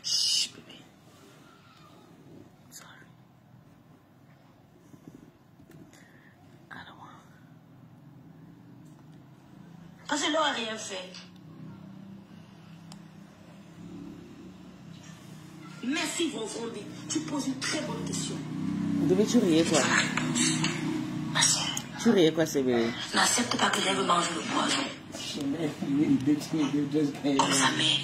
Chut, bébé. Sorry. Alors. Parce que l'on n'a rien fait. Merci, Vonzondé. Tu poses une très bonne question. Bébé, tu riais quoi? Ma soeur. Tu riais quoi, ce bébé? N'accepte pas que j'aille manger le poison. Comme sa mère.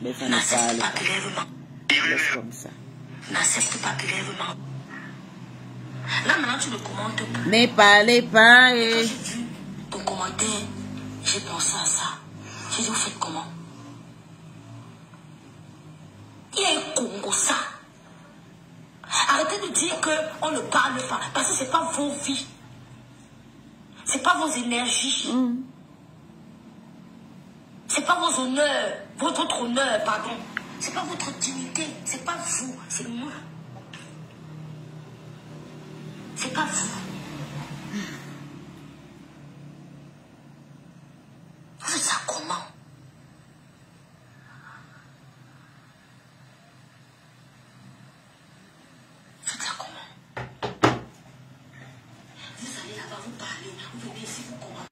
Mais ça ne N'accepte parle pas pas. que j'aille manger. Laisse comme ça. N'accepte pas que j'aille manger. Là, maintenant, tu ne commentes plus. Ne parlez pas Quand et... j'ai vu ton commentaire, j'ai pensé à ça. J'ai dit, vous faites comment? Il y a un Congo, ça. Arrêtez de dire qu'on ne parle pas. Parce que ce n'est pas vos vies. Ce n'est pas vos énergies. Ce n'est pas vos honneurs. Votre honneur, pardon. Ce n'est pas votre dignité. Ce n'est pas vous. C'est moi. C'est pas vous. Vous faites ça comment? Faites ça comment? Vous allez là-bas, vous parlez, vous venez ici, vous commentez.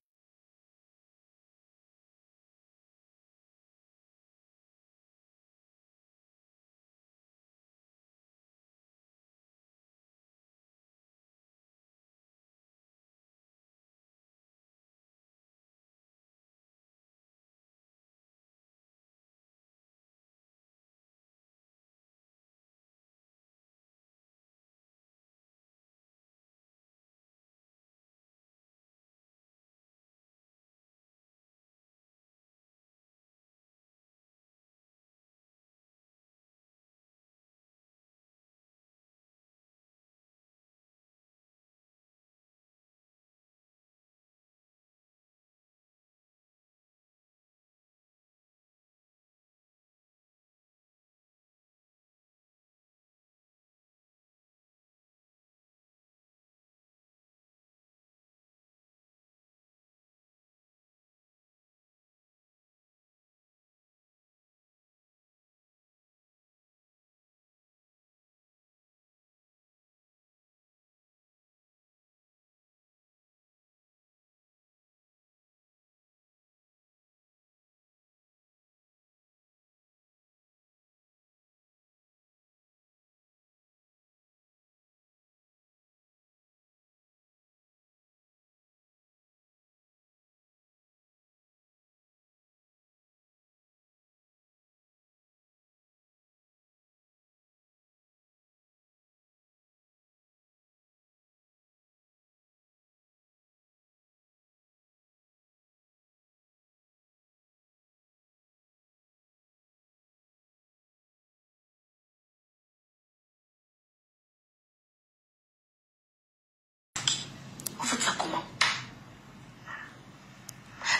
Vous faites ça comment?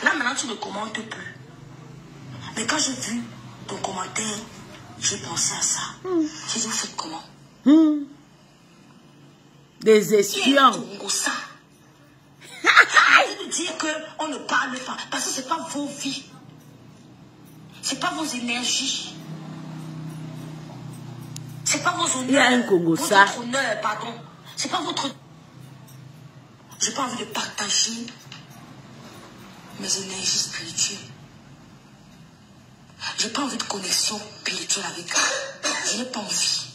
Là, maintenant, tu ne commentes plus. Mais quand j'ai vu ton commentaire, j'ai pensé à ça. J'ai dit, vous faites comment? Des espions. Ça. Arrêtez de dire qu'on ne parle pas. Parce que ce n'est pas vos vies. Ce n'est pas vos énergies. Ce n'est pas vos honneurs. Il y a un Congo, ça. Votre honneur, pardon. Ce n'est pas votre... Je n'ai pas envie de partager mes énergies spirituelles. Je n'ai pas envie de connexion spirituelle avec eux. Je n'ai pas envie.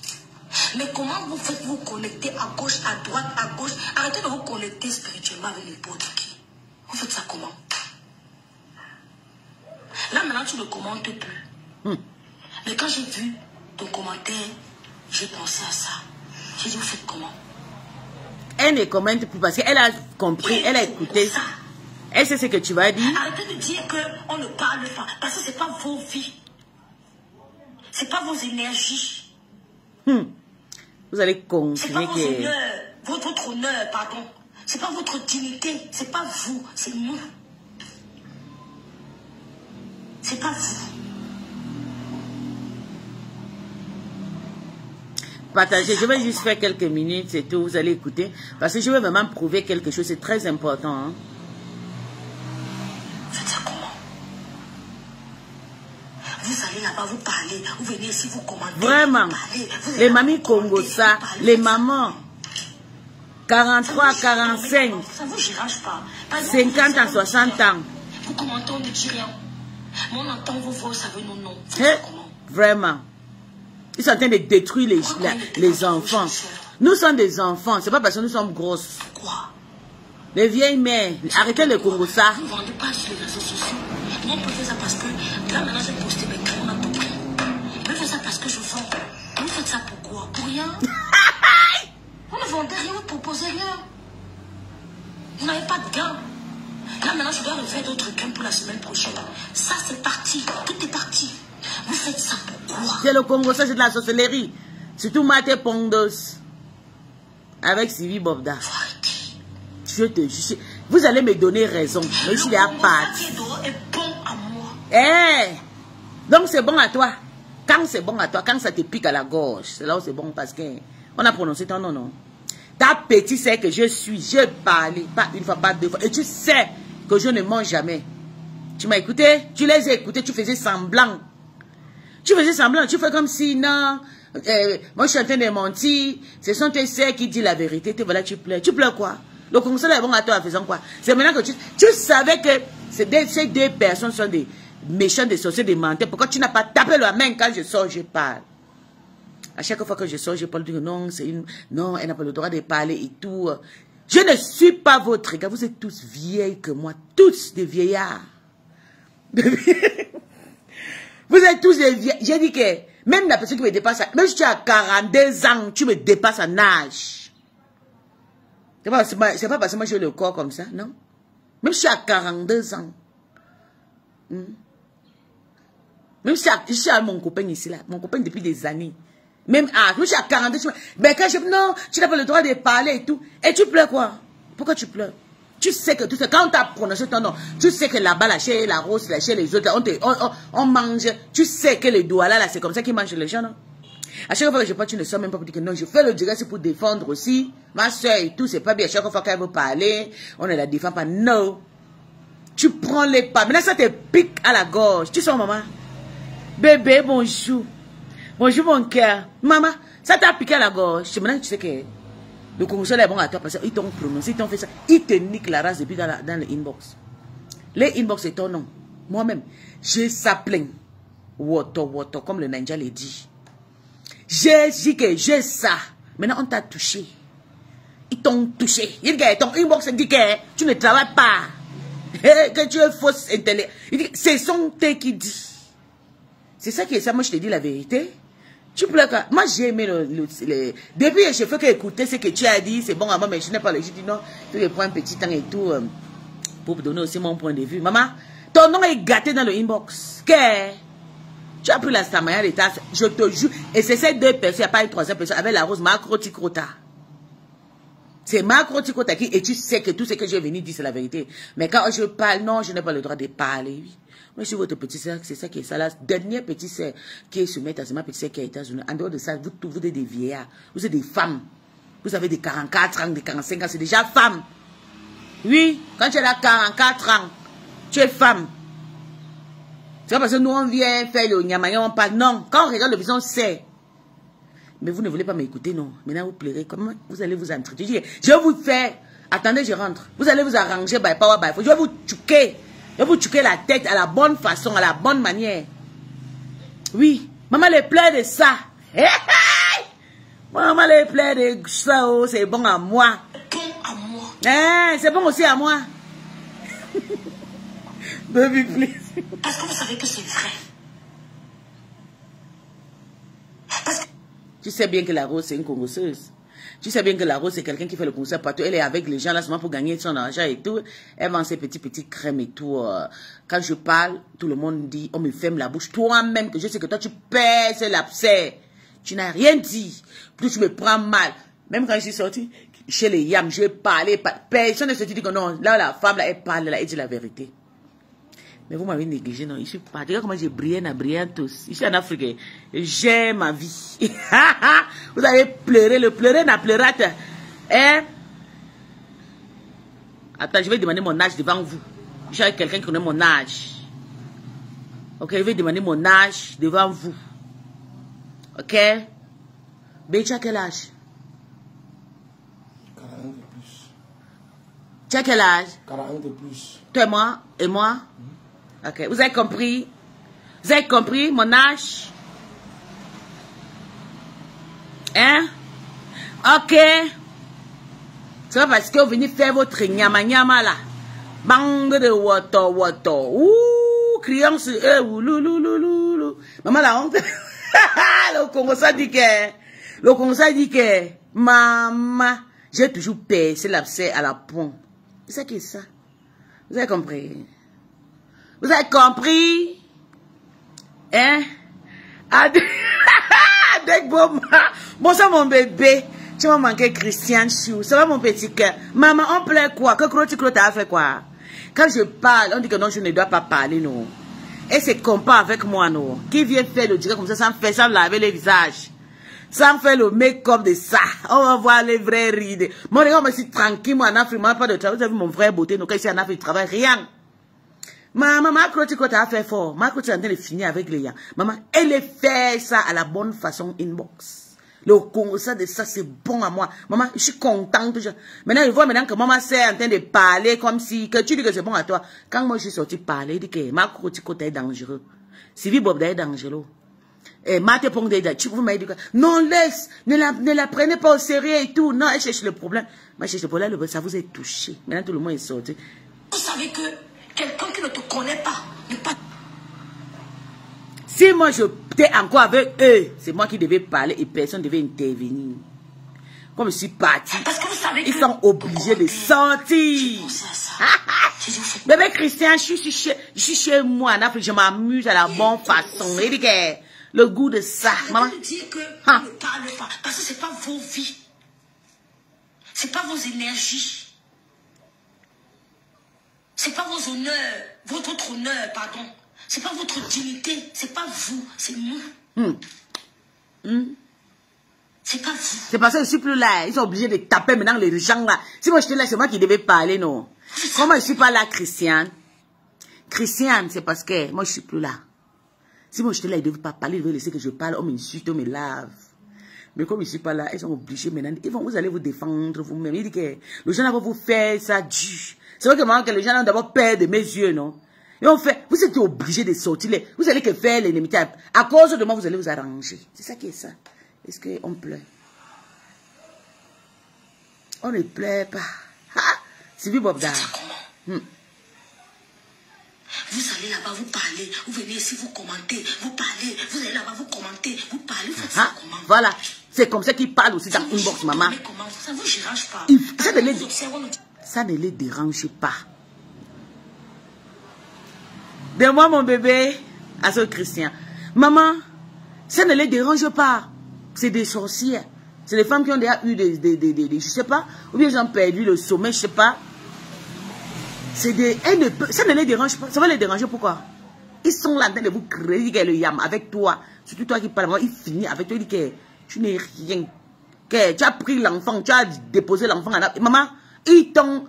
Mais comment vous faites vous connecter à gauche, à droite, à gauche? Arrêtez de vous connecter spirituellement avec n'importe qui. Vous faites ça comment? Là, maintenant, tu ne commentes plus. Mais quand j'ai vu ton commentaire, j'ai pensé à ça. J'ai dit, vous faites comment? Elle ne commente plus parce qu'elle a compris, elle a écouté. Ça. Elle sait ce que tu vas dire. Arrêtez de dire qu'on ne parle pas. Parce que ce n'est pas vos vies. Ce n'est pas vos énergies. Vous allez C'est pas continuer vos que... honneurs, votre honneur, pardon. C'est pas votre dignité, c'est pas vous, c'est moi. C'est pas vous. Partagez. Je vais juste faire quelques minutes, c'est tout. Vous allez écouter. Parce que je vais vraiment prouver quelque chose. C'est très important. Hein? Faites ça comment? parler. Vous venez ici, vous commandez. Vraiment. Les mamies Congo, ça, les mamans. 43, 45, ça vous dérange pas. 50 ans, 60 ans. Vous commentez, on ne dit rien. Mais on entend vos voix, ça veut nous non. Vraiment. Ils sont en train de détruire les enfants. Nous sommes des enfants. C'est pas parce que nous sommes grosses. Pourquoi? Les vieilles mères. Arrêtez le Congo ça. Vous ne vendez pas sur les réseaux sociaux. Moi, on peut faire ça parce que là, maintenant, j'ai posté mes crèmes, on a tout pris. On peut faire ça parce que je vends. Vous faites ça pourquoi? Pour rien? Vous ne vendez rien, vous ne proposez rien. Vous n'avez pas de gain. Là, maintenant, je dois refaire d'autres gains pour la semaine prochaine. Ça, c'est parti. Tout est parti. Vous faites ça pourquoi? C'est le Congo, ça, c'est de la sorcellerie. Surtout Maté Pondos. Avec Sylvie Bobda. Je te jure. Vous allez me donner raison. Mais je suis à part. Est bon à moi. Eh! Donc, c'est bon à toi. Quand c'est bon à toi, quand ça te pique à la gorge, c'est là où c'est bon parce que on a prononcé ton nom, non? Ta petite sait que je suis, je parle, pas une fois, pas deux fois. Et tu sais que je ne mange jamais. Tu m'as écouté? Tu les as écoutés, tu faisais semblant. Tu faisais semblant, tu fais comme si, non, moi je suis en train de mentir. Ce sont tes sœurs qui disent la vérité. Et voilà, tu pleures. Tu pleures quoi? Le conseil est bon à toi en faisant quoi? C'est maintenant que tu savais que ces deux personnes sont des méchants, des sorciers, des menteurs. Pourquoi tu n'as pas tapé la main quand je sors, je parle? À chaque fois que je sors, je parle de non, non, elle n'a pas le droit de parler et tout. Je ne suis pas votre gars. Vous êtes tous vieilles que moi. Tous des vieillards. Vous êtes tous des vieillards. J'ai dit que même la personne qui me dépasse, même si tu as 42 ans, tu me dépasses en âge. C'est pas parce que moi j'ai le corps comme ça, non? Même si tu as 42 ans. Même si je suis à mon copain ici, là. Mon copain depuis des années. Même à, je suis à 42, mais quand non, tu n'as pas le droit de parler et tout. Et tu pleures quoi? Pourquoi tu pleures? Tu sais que tout ça, quand on t'a prononcé ton nom, tu sais que là-bas, là, chez la Rose, là, chez les autres, on mange. Tu sais que les Douala, là, c'est comme ça qu'ils mangent les gens, non? À chaque fois que je parle, tu ne sors même pas pour dire que non, je fais le direct pour défendre aussi. Ma soeur et tout, c'est pas bien. À chaque fois qu'elle veut parler, on ne la défend pas. Non. Tu prends les pas. Maintenant, ça te pique à la gorge. Tu sens, maman? Bébé, bonjour. Bonjour mon cœur. Maman, ça t'a piqué à la gorge. Maintenant tu sais que le Congo est bon à toi parce qu'ils t'ont prononcé, ils t'ont fait ça. Ils te niquent la race depuis dans le inbox. Les inbox c'est ton nom. Moi-même, j'ai ça plein. Woto, comme le ninja l'a dit. J'ai dit que j'ai ça. Maintenant on t'a touché. Ils t'ont touché. Il dit que ton inbox dit que tu ne travailles pas. Que tu es fausse intelligente. Il dit que c'est son thé qui dit. C'est ça qui est ça. Moi je te dis la vérité. Tu pleures. Moi, j'ai aimé depuis je fais qu'écouter ce que tu as dit, c'est bon à moi, mais je n'ai pas le. Je dis non, tu prends un petit temps et tout pour donner aussi mon point de vue. Maman, ton nom est gâté dans le inbox. Que tu as pris la Samaya de ta. Je te jure. Et c'est ces deux personnes, il n'y a pas une troisième personne, avec la rose Macro-Ticrota. C'est Macro-Ticrota qui. Et tu sais que tout ce que j'ai venu dire, c'est la vérité. Mais quand je parle, non, je n'ai pas le droit de parler. Oui. Moi, je suis votre petite sœur, c'est ça qui est ça. La dernière petite sœur qui est sur mes c'est ma petite sœur qui est aux États-Unis. En dehors de ça, vous êtes des vieillards. Vous êtes des femmes. Vous avez des 44 ans, des 45 ans, c'est déjà femme. Oui, quand tu as 44 ans, tu es femme. C'est pas parce que nous, on vient faire le nyamaya, on parle. Non, quand on regarde le vision, c'est. Mais vous ne voulez pas m'écouter, non. Maintenant, vous pleurez. Comment vous allez vous entretenir? Je vais vous faire. Attendez, je rentre. Vous allez vous arranger, by power, by force. Je vais vous tuquer. Je vais vous tuquer la tête à la bonne façon, à la bonne manière. Oui. Maman les pleure de ça. Hey, hey. Maman les pleure de ça. Oh, c'est bon à moi. Bon à moi. Eh, c'est bon aussi à moi. Baby, please. Parce que vous savez que c'est vrai. Parce que... Tu sais bien que la Rose, c'est une congosseuse. Tu sais bien que la Rose, c'est quelqu'un qui fait le concert partout. Elle est avec les gens là seulement pour gagner son argent et tout. Elle vend ses petites crèmes et tout. Quand je parle, tout le monde dit, on me ferme la bouche. Toi-même, que je sais que toi, tu pèses l'abcès. Tu n'as rien dit. Plus tu me prends mal. Même quand je suis sortie chez les Yams, je parlais. Personne ne se dit que non. Là, la femme, là, elle parle, là, elle dit la vérité. Mais vous m'avez négligé, non? Je suis pas. Regarde comment j'ai brillé, tous. Je suis en Afrique. J'ai ma vie. Vous avez pleuré, le pleurer n'a pleuré. Hein? Attends, je vais demander mon âge devant vous. Je suis avec quelqu'un qui connaît mon âge. Ok, je vais demander mon âge devant vous. Ok? Mais tu as quel âge? 41 de plus. Tu as quel âge? 41 de plus. Toi et moi? Ok, vous avez compris? Vous avez compris mon âge? Hein? Ok. C'est pas parce que vous venez faire votre nyama là. Bang de woto. Ouh, criant sur eux. Oulouloulouloulou. Maman la honte. Le Congo ça dit que, maman, j'ai toujours percé l'abcès à la pompe. C'est ça qui est ça. Vous avez compris? Vous avez compris? Hein? Avec bon ça mon bébé. Tu m'as manqué Christian Chou. Ça va mon petit cœur. Maman, on plaît quoi? Que Claude a fait quoi? Quand je parle, on dit que non, je ne dois pas parler, non. Et c'est compas avec moi, non. Qui vient faire le direct comme ça, sans laver les visages. Sans faire le make-up de ça. On va voir les vrais rides. Moi, les gars, je suis tranquille, moi, en Afrique, moi, pas de travail. Vous avez vu mon frère beauté, donc ici en Afrique, il travaille rien. Maman, ma Claude a fait fort. Ma Claude est en train de finir avec les gens. Maman, elle fait ça à la bonne façon inbox. Le Congo, ça, c'est bon à moi. Maman, je suis contente. Maintenant, je vois maintenant que maman c'est en train de parler comme si, que tu dis que c'est bon à toi. Quand moi je suis sorti parler, il dit que ma côté est dangereux. Sylvie Bob est dangereux. Et ma te pong tu vous m'avez dit que non, laisse, ne la prenez pas au sérieux et tout. Non, elle cherche le problème. Moi, je cherche le problème, ça vous est touché. Maintenant, tout le monde est sorti. Vous savez que quelqu'un qui ne te connaît pas, n'est pas. Si moi je j'étais encore avec eux, c'est moi qui devais parler et personne ne devait intervenir. Comme je suis parti, ils sont obligés de sortir. Bébé Christian, je suis chez moi en Afrique, je m'amuse à la bonne façon. Il dit que le goût de ça. Maman dit que ne parle pas, parce que c'est pas vos vies, c'est pas vos énergies, c'est pas vos honneurs, votre honneur, pardon. C'est pas votre dignité, c'est pas vous, c'est nous. C'est pas vous. C'est parce que je suis plus là. Ils sont obligés de taper maintenant les gens là. Si moi j'étais là, c'est moi qui devais parler, non. Comment je suis pas là, Christiane? Christiane, c'est parce que moi je suis plus là. Si moi j'étais là, ils ne devaient pas parler, ils devaient laisser que je parle, on m'insulte, on me lave. Mais comme je ne suis pas là, ils sont obligés maintenant. Vous allez vous défendre vous-même. Il dit que les gens vont vous faire ça dû. C'est vrai que maintenant que les gens ont d'abord peur de mes yeux, non? Et on fait, vous êtes obligés de sortir, vous allez que faire l'ennemi. À cause de moi, vous allez vous arranger. C'est ça qui est ça. Est-ce qu'on pleure? On ne pleure pas. C'est vu Bob Dar. Vous allez là-bas, vous parlez. Vous venez ici, vous commentez. Vous parlez. Vous allez là-bas, vous commentez. Vous parlez. Vous faites ça comment? Voilà. C'est comme ça qu'ils parlent aussi dans Inbox, maman. Ça ne vous dérange pas. Ça ne les dérange pas. De moi, mon bébé, à ce Christian. Maman, ça ne les dérange pas. C'est des sorcières. C'est des femmes qui ont déjà eu je sais pas, ou bien ils ont perdu le sommeil, je sais pas. C'est des... Ça ne les dérange pas. Ça va les déranger, pourquoi? Ils sont là en train de vous créer le yam avec toi. Surtout toi qui parles, il finit avec toi, il dit que tu n'es rien. Que tu as pris l'enfant, tu as déposé l'enfant. Maman, ils t'ont...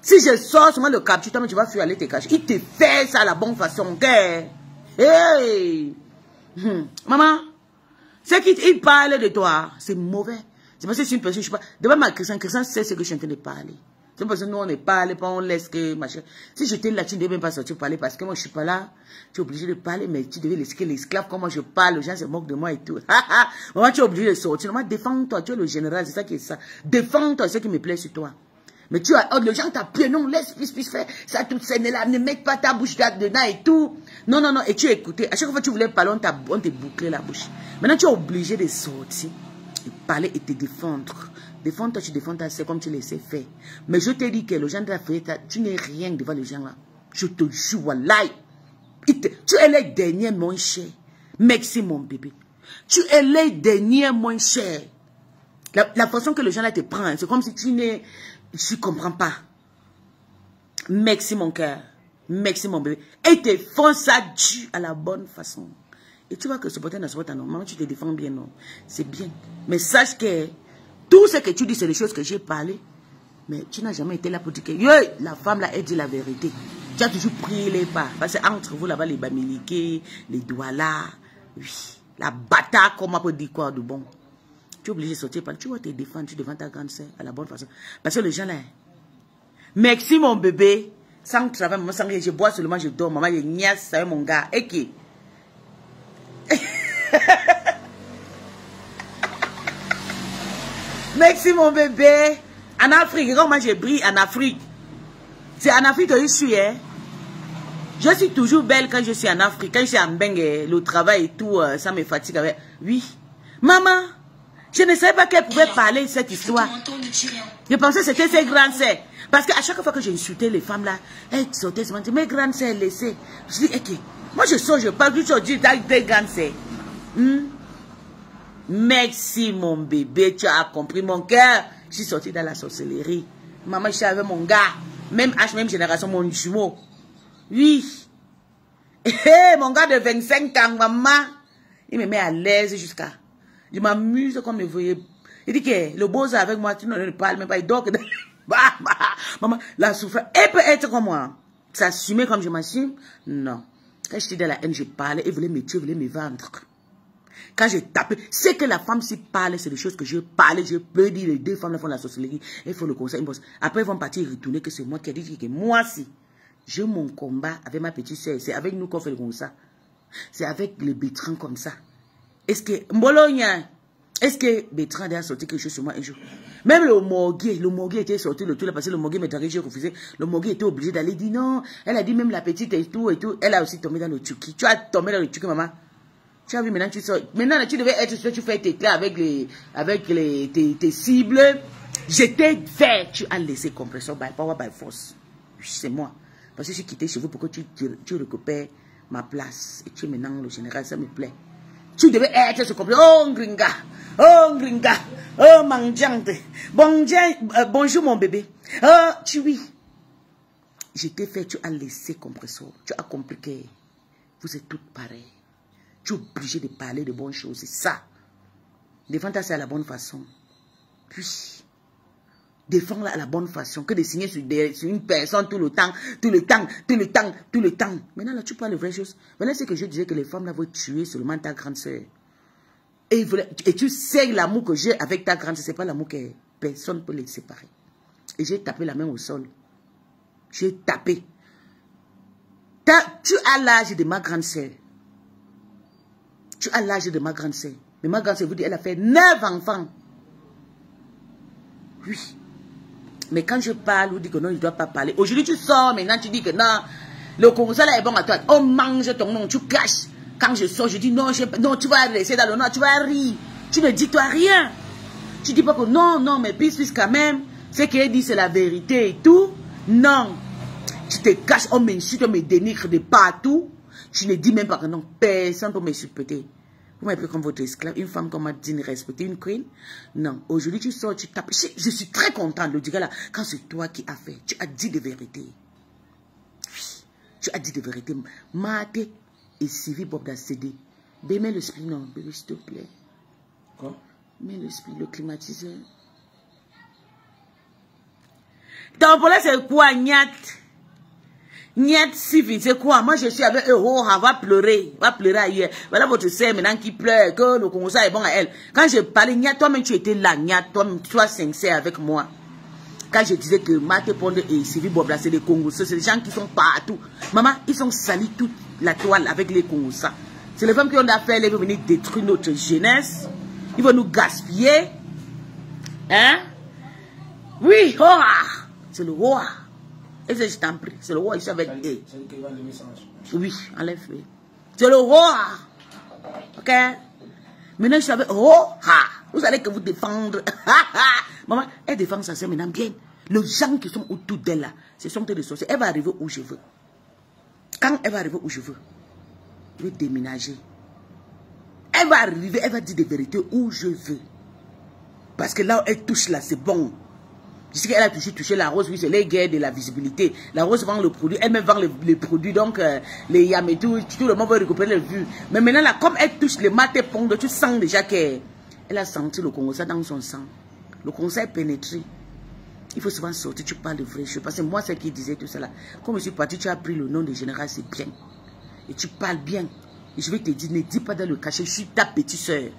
Si je sors seulement le capture, toi, tu vas fuir aller te cacher. Il te fait ça à la bonne façon. Hey! Maman, c'est qu'il parle de toi, c'est mauvais. C'est parce que c'est une personne, je ne sais pas. Devant ma Christian sait ce que je suis en train de parler. C'est parce que nous, on ne parle pas, on laisse que machin. Si j'étais là, tu ne devais même pas sortir parler parce que moi, je ne suis pas là. Tu es obligé de parler, mais tu devais laisser l'esclave, comme moi je parle, les gens se moquent de moi et tout. Maman, tu es obligé de sortir. Maman, défends-toi, tu es le général, c'est ça qui est ça. Défends-toi, c'est ce qui me plaît sur toi. Mais tu as, les gens t'appellent, non, laisse, puisse faire ça, toute scène là, ne mets pas ta bouche dedans et tout. Non, non, non, et tu écoutais. À chaque fois que tu voulais parler, on te bouclait la bouche. Maintenant, tu es obligé de sortir, de parler et te défendre. Défends-toi, tu défends ta sœur comme tu laissais faire. Mais je te dis que les gens de la fête, tu n'es rien devant les gens là. Je te jure, wallahi. Tu es les derniers moins chers. Merci, mon bébé. Tu es les derniers moins chers. La façon que les gens là te prennent, c'est comme si tu n'es... Je ne comprends pas. Merci mon cœur. Merci mon bébé. Et te font ça dû à la bonne façon. Et tu vois que ce potin ne soit pas non. Maman, tu te défends bien, non. C'est bien. Mais sache que tout ce que tu dis, c'est des choses que j'ai parlé. Mais tu n'as jamais été là pour dire que la femme là, elle dit la vérité. Tu as toujours pris les pas. Parce que entre vous là-bas, les bamiliqués, les douala. Oui. La bâtard, comment peut dire quoi de bon? Tu es obligé de sortir, tu vas te défendre, tu défends ta grande sœur à la bonne façon. Parce que les gens là, merci mon bébé, sans travail, maman, sans rien, je bois seulement, je dors, maman, je niaise, ça mon gars, et qui? Merci mon bébé. En Afrique, comment je brille en Afrique? C'est en Afrique que je suis, hein? Je suis toujours belle quand je suis en Afrique. Quand je suis en Bengue, le travail et tout, ça me fatigue avec. Oui. Maman, je ne savais pas qu'elle pouvait parler de cette histoire. Je pensais que c'était ses grandes sœurs. Parce qu'à chaque fois que j'ai insulté les femmes là, elles sortaient, mes grandes sœurs laissées. Je dis, ok, moi je sors, je parle, je dis, tes grandes sœurs. Merci mon bébé, tu as compris mon cœur. Je suis sortie dans la sorcellerie. Maman, je suis avec mon gars. Même âge, même génération, mon jumeau. Oui. Mon gars de 25 ans, maman. Il me met à l'aise jusqu'à... Je m'amuse comme il voyait. Il dit que le beau avec moi, tu ne parles même pas. Il dort que... Maman, la souffrance. Elle peut être comme moi. S'assumer comme je m'assume? Non. Quand j'étais dans la haine, je parlais. Elle voulait me tuer, elle voulait me vendre. Quand j'ai tapé, c'est que la femme s'y parle, c'est des choses que je parlais, je peux dire, les deux femmes font la sorcellerie, elles font le conseil. Après, ils vont partir retourner que c'est moi qui ai dit que moi, si j'ai mon combat avec ma petite soeur, c'est avec nous qu'on fait comme ça. C'est avec les Bertrand comme ça. Est-ce que, Mbolonia, est-ce que Bertrand a sorti quelque chose sur moi un jour? Même le morguet était sorti le tout là, parce que le morguet m'a dit, j'ai refusé. Le morguet était obligé d'aller dire non. Elle a dit même la petite et tout, elle a aussi tombé dans le Turquie. Tu as tombé dans le Turquie, maman? Tu as vu, maintenant tu sors. Maintenant, tu devais être sûr, tu fais tes clés avec tes cibles. J'étais fait. Tu as laissé compression by power by force. C'est moi. Parce que je suis quitté chez vous pour que tu récupères ma place. Et tu es maintenant le général, ça me plaît. Tu devais être ce complet. Oh, gringa. Oh, gringa. Oh, mangiante. Bonjour, mon bébé. Oh, tu oui. J'étais fait, tu as laissé compression. Tu as compliqué. Vous êtes toutes pareilles. Tu es obligé de parler de bonnes choses. C'est ça. Défends-toi à la bonne façon. Puis, défends-la à la bonne façon. Que de signer sur une personne tout le temps. Maintenant, là, tu parles de vraies choses. Maintenant, c'est que je disais que les femmes là vont tuer seulement ta grande soeur. Et tu sais l'amour que j'ai avec ta grande soeur. Ce n'est pas l'amour que personne ne peut les séparer. Et j'ai tapé la main au sol. J'ai tapé. Tu as l'âge de ma grande soeur. Tu as l'âge de ma grande sœur. Mais ma grande sœur vous dit, elle a fait 9 enfants. Oui. Mais quand je parle, vous dites que non, il ne doit pas parler. Aujourd'hui, tu sors, maintenant tu dis que non, le conseil là est bon à toi. On mange ton nom, tu caches. Quand je sors, je dis non, non, tu vas rester dans le nom, tu vas rire. Tu ne dis toi rien. Tu dis pas que non, mais puis quand même, ce qu'elle dit, c'est la vérité et tout. Non. Tu te caches, on m'insulte, on me dénigre de partout. Je ne dis même pas que non, personne ne peut me supporter. Vous m'avez pris comme votre esclave, une femme qu'on m'a dit de respecter, une queen. Non, aujourd'hui tu sors, tu tapes. Je suis très contente de dire là, quand c'est toi qui as fait, tu as dit de vérité. Oui, tu as dit de vérité. Mate et Sylvie Bob d'Acédé. Mets le split, non, bébé, s'il te plaît. Quoi? Mets le split, le climatiseur. Ton problème c'est quoi, Nyat? Niet Sylvie, c'est quoi? Moi, je suis avec eux. Oh, va pleurer ailleurs. Voilà votre sœur maintenant qui pleure, que le conseil est bon à elle. Quand je parlais, Niet, toi-même, tu étais là, Niet, toi-même, tu sois sincère avec moi. Quand je disais que Mate Pondé et Sylvie Bobla, c'est des Congolais, c'est des gens qui sont partout. Maman, ils ont sali toute la toile avec les Congolais. C'est les femmes qui ont affaire, ils vont venir détruire notre jeunesse. Ils vont nous gaspiller. Hein? Oui, oh, c'est le roi. Et je t'en prie, c'est le roi ici avec eux. Oui, enlève-le. C'est le roi. Ok? Maintenant, je suis avec roi. Vous allez que vous défendre. Maman, elle défend sa soeur maintenant bien. Les gens qui sont autour d'elle là, ce sont des sorciers. Elle va arriver où je veux. Quand elle va arriver où je veux, je vais déménager. Elle va arriver, elle va dire des vérités où je veux. Parce que là où elle touche là, c'est bon. Je sais qu'elle a touché la rose, oui, c'est les guerres de la visibilité. La rose vend le produit, elle-même vend les produits, donc les yam et tout le monde veut récupérer les vues. Mais maintenant, là, comme elle touche les matés pondes, tu sens déjà qu'elle a senti le Congo, ça dans son sang. Le Congo, ça est pénétré. Il faut souvent sortir, tu parles de vraies choses. Parce que moi, c'est qui disait tout ça là. Comme je suis parti, tu as pris le nom de général, c'est bien. Et tu parles bien. Et je vais te dire, ne dis pas dans le cachet, je suis ta petite soeur.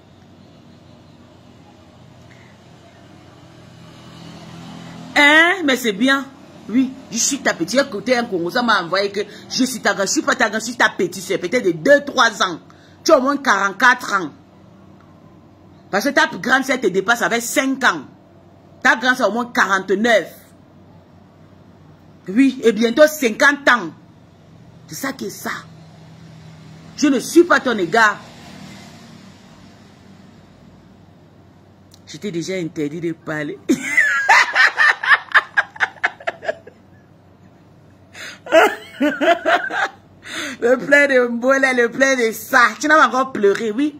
Hein, mais c'est bien. Oui, je suis ta petite. J'ai écouté un Congo, ça m'a envoyé que je suis ta grande. Je suis pas ta grande, je suis ta petite soeur. Peut-être de 2-3 ans. Tu as au moins 44 ans. Parce que ta grande soeur te dépasse avec 5 ans. Ta grande soeur a au moins 49. Oui, et bientôt 50 ans. C'est ça qui est ça. Je ne suis pas ton égard. Je t'ai déjà interdit de parler. Le plein de mbolé, le plein de ça. Tu n'as pas encore pleuré, oui.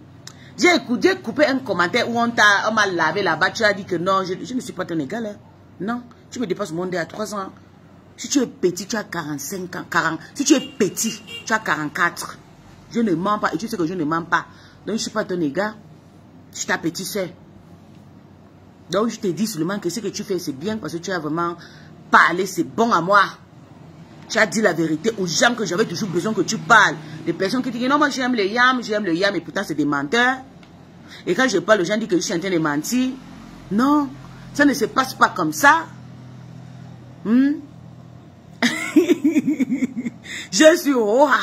J'ai coupé un commentaire où on m'a lavé là-bas. Tu as dit que non, je ne suis pas ton égal. Hein. Non, tu me dépasses mon dé à 3 ans. Si tu es petit, tu as 45 ans. 40. Si tu es petit, tu as 44. Je ne mens pas. Et tu sais que je ne mens pas. Donc, je ne suis pas ton égard. Je suis ta petite soeur. Donc, je te dis seulement que ce que tu fais, c'est bien parce que tu as vraiment parlé. C'est bon à moi. Tu as dit la vérité aux gens que j'avais toujours besoin que tu parles. Des personnes qui disent non, moi j'aime le yam, et pourtant c'est des menteurs. Et quand je parle, les gens disent que je suis en train de mentir. Non, ça ne se passe pas comme ça. Je suis Roa.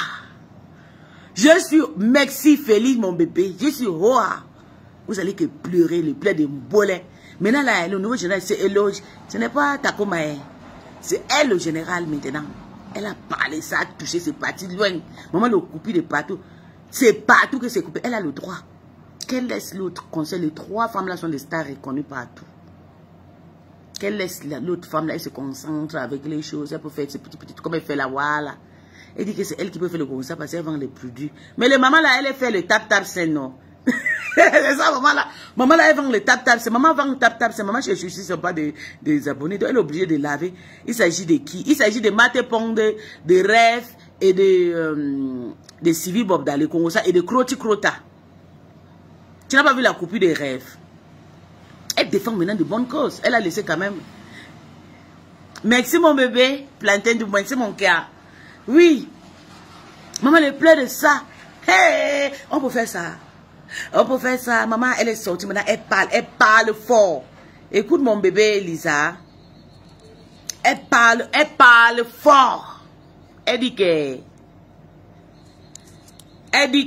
Je suis merci Félix, mon bébé. Je suis Roa. Vous allez que pleurer, le pleurs de bolets. Maintenant, là, le nouveau général, c'est éloge. Ce n'est pas Takomae. C'est elle, le général, maintenant. Elle a parlé, ça a touché, c'est parti loin. Maman l'a coupé de partout. C'est partout que c'est coupé. Elle a le droit. Qu'elle laisse l'autre conseil. Les 3 femmes-là sont des stars reconnues partout. Qu'elle laisse l'autre femme-là, elle se concentre avec les choses. Elle peut faire ces petites, comme elle fait la wala. Elle dit que c'est elle qui peut faire le gros ça parce qu'elle vend les produits. Mais le maman là, elle fait le tap-tap, c'est non. C'est ça, maman là. Maman là, elle vend le tap-tap, c'est maman vend le tap-tap, c'est maman, je suis ici, ce ne sont pas des abonnés. Donc elle est obligée de laver. Il s'agit de qui? Il s'agit de Matepong, de Rêve et de Sylvie Bob dans le Congo et de Kroti Krota. Tu n'as pas vu la coupure des Rêves? Elle défend maintenant de bonnes causes. Elle a laissé quand même. Merci mon bébé. Plantain du moins, c'est mon cœur. Oui. Maman, elle pleure de ça. Hey, on peut faire ça. On peut faire ça. Maman, elle est sortie maintenant. Elle parle fort. Écoute mon bébé, Lisa. Elle parle fort. Elle dit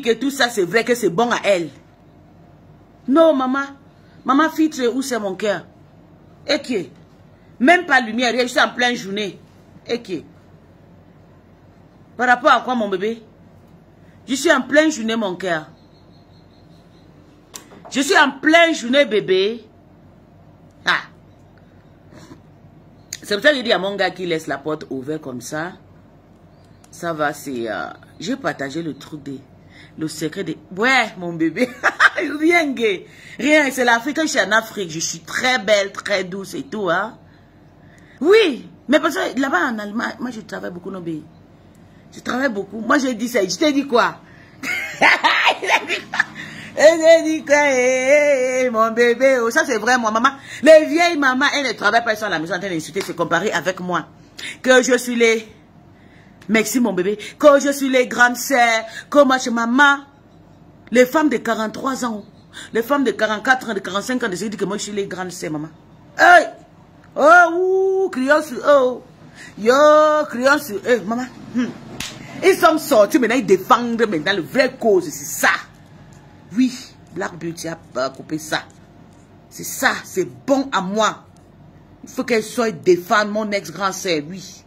que tout ça, c'est vrai que c'est bon à elle. Non, maman. Maman filtre où c'est mon cœur. Et que même pas lumière, je suis en pleine journée. Et que par rapport à quoi, mon bébé? Je suis en pleine journée, mon cœur. Je suis en pleine journée, bébé. Ah. C'est pour ça que je dis à mon gars qui laisse la porte ouverte comme ça. Ça va, c'est... j'ai partagé le truc le secret de... Ouais, mon bébé. Rien, gay. Rien, c'est l'Afrique. Quand je suis en Afrique, je suis très belle, très douce et tout, hein. Oui, mais parce que là-bas en Allemagne, moi je travaille beaucoup, non, bé. Je travaille beaucoup. Moi j'ai dit ça. Je t'ai dit quoi? Elle dit quoi? Mon bébé. Oh, ça c'est vrai, moi, maman. Les vieilles mamans, elles ne travaillent pas, elles sont à la maison en train d'insulter, se comparer avec moi. Que je suis les... Merci, mon bébé. Que je suis les grandes sœurs. Que moi, chez maman. Les femmes de 43 ans. Les femmes de 44 ans, de 45 ans, de se dire que moi, je suis les grandes sœurs, maman. Hey! Oh, crions sur eux. Yo, crions sur eux, maman. Ils sont sortis, maintenant ils défendent maintenant le vrai cause, c'est ça. Oui, Black Beauty a coupé ça. C'est ça, c'est bon à moi. Il faut qu'elle soit défendre mon ex-grand-sœur, oui.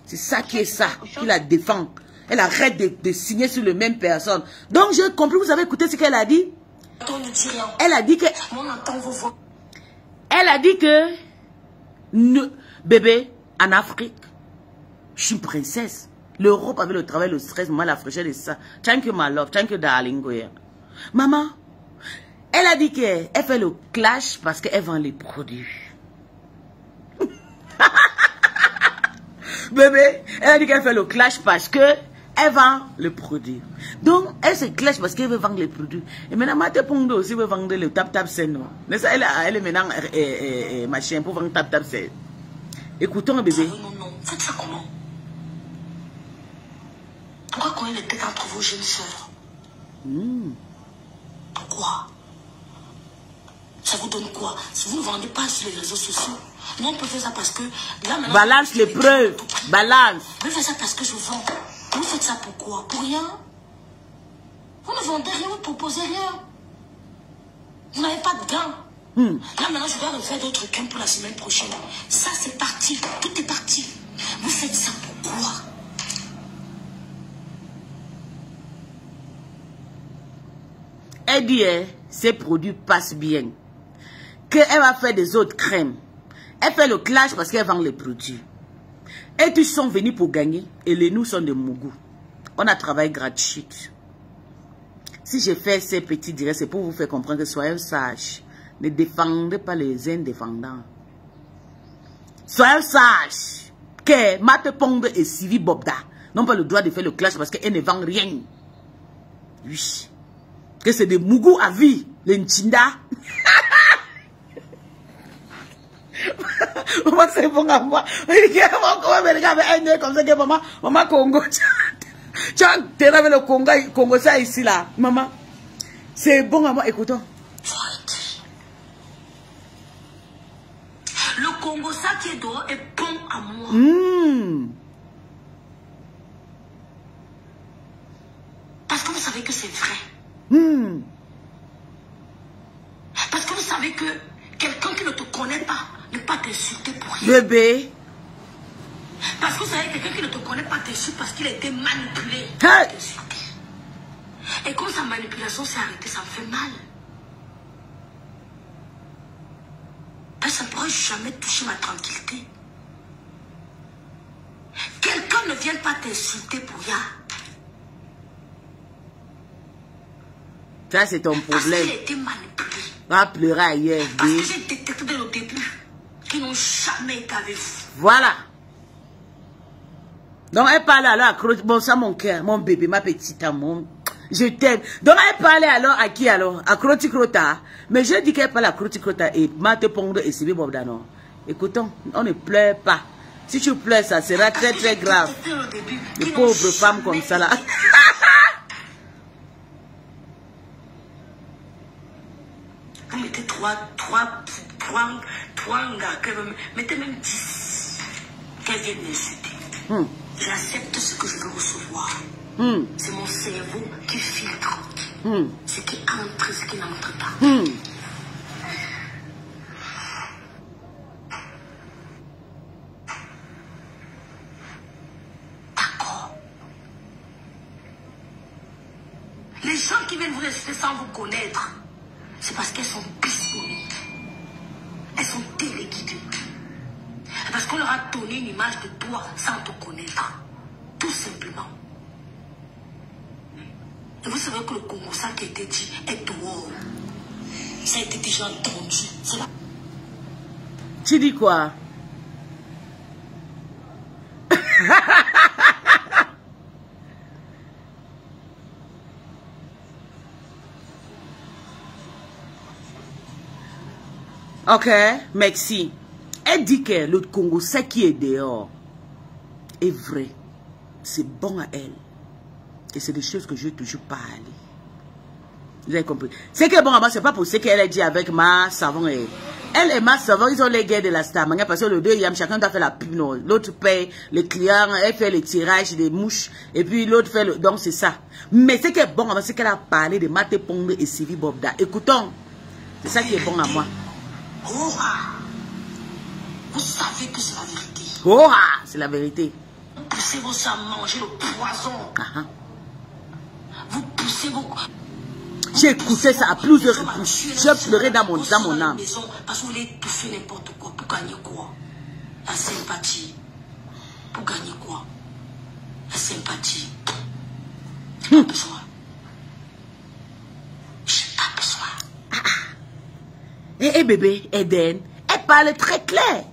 C'est ça qui est ça, qui la défend. Elle arrête de signer sur le même personne. Donc j'ai compris, vous avez écouté ce qu'elle a dit? Elle a dit que... Elle a dit que... Bébé, en Afrique, je suis une princesse. L'Europe avec le travail, le stress, moi, la fraîcheur de ça. Thank you, my love. Thank you, darling. Maman, elle a dit qu'elle fait le clash parce qu'elle vend les produits. Bébé, elle a dit qu'elle fait le clash parce qu'elle vend le produit. Donc, elle se clash parce qu'elle veut vendre les produits. Et maintenant, Matepong aussi veut vendre le tap-tap sen. Elle est maintenant machin pour vendre tap-tap sen. Écoutons, bébé. Non. Faites ça comment? Pourquoi quand elle était entre vos jeunes sœurs? Pourquoi? Ça vous donne quoi? Si vous ne vendez pas sur les réseaux sociaux, nous on peut faire ça parce que là maintenant... Balance les preuves. Balance. Je fais ça parce que je vends. Vous faites ça pourquoi? Pour rien? Vous ne vendez rien, vous ne proposez rien. Vous n'avez pas de gain. Là maintenant je dois refaire d'autres gains pour la semaine prochaine. Ça c'est parti. Tout est parti. Vous faites ça pourquoi? Elle dit, ces produits passent bien. Qu'elle va faire des autres crèmes. Elle fait le clash parce qu'elle vend les produits. Et tous sont venus pour gagner. Et les nous sont des mougous. On a travaillé gratuit. Si je fais ces petits directs, c'est pour vous faire comprendre que soyez sages. Ne défendez pas les indéfendants. Soyez sages. Que Mate Pong et Sylvie Bobda n'ont pas le droit de faire le clash parce qu'elles ne vendent rien. Oui. Que c'est des mougous à vie. Les Nchinda. Maman, c'est bon à moi. Regarde, comme ça que maman Congo. Tu as avec le Congo, ça ici là. Maman, c'est bon à moi. Écoutons. Le Congo, ça qui est dehors est bon à moi. Parce que vous savez que c'est vrai. Parce que vous savez que quelqu'un qui ne te connaît pas ne peut pas t'insulter pour rien. Bébé. Parce que vous savez, quelqu'un qui ne te connaît pas t'insulte parce qu'il a été manipulé. Hey. Et quand sa manipulation s'est arrêtée, ça me fait mal. Ça ne pourrait jamais toucher ma tranquillité. Quelqu'un ne vient pas t'insulter pour rien. Ça, c'est ton problème. Parce qu'il a été manipulé. Va pleurer ailleurs. Parce que j'ai détecté dès le début qu'ils n'ont jamais été avec vous. Voilà. Donc, elle parlait alors à Croti. Bon, ça, mon cœur, mon bébé, ma petite amour. Je t'aime. Donc, elle parlait alors à qui alors? À Croti Crota. Mais je dis qu'elle parle à Croti Crota et Mate Pong et Sylvie Bobdano. Écoutons, on ne pleure pas. Si tu pleures, ça sera très très grave. Les pauvres femmes comme ça là. Vous mettez trois gars, mettez même 10 qu'elles viennent m'insulter. J'accepte ce que je veux recevoir. C'est mon cerveau qui filtre ce qui entre, ce qui n'entre pas. D'accord. Les gens qui viennent vous insulter sans vous connaître, c'est parce qu'elles sont disponibles. Elles sont téléguidées. Parce qu'on leur a donné une image de toi sans te connaître. Tout simplement. Et vous savez que le Congo, ça qui a été dit, est dehors. Ça a été déjà entendu. Là. Tu dis quoi? Ok, merci. Elle dit que le Congo, ce qui est dehors, est vrai. C'est bon à elle. Et c'est des choses que je n'ai toujours pas parlé. Vous avez compris? C'est que bon à moi, c'est pas pour ce qu'elle a dit avec ma savon. Elle et ma savon, ils ont les guerres de la star. Parce que le deux, chacun doit faire la pub. L'autre paye les clients, elle fait les tirages des mouches. Et puis l'autre fait le... Donc c'est ça. Mais ce qui est bon à moi, c'est qu'elle a parlé de Mate Pong et Sylvie Bobda. Écoutons. C'est ça qui est bon à moi. Oh, vous savez que c'est la vérité. Oh, c'est la vérité. Vous poussez vos à manger le poison. Vous poussez vos... J'ai écouté ça à plusieurs reprises. J'ai pleuré dans mon âme. Parce que vous voulez étouffer n'importe quoi. Pour gagner quoi? La sympathie. Pour gagner quoi? La sympathie. J'ai pas besoin. J'ai pas besoin. Eh bébé, Eden, elle parle très clair.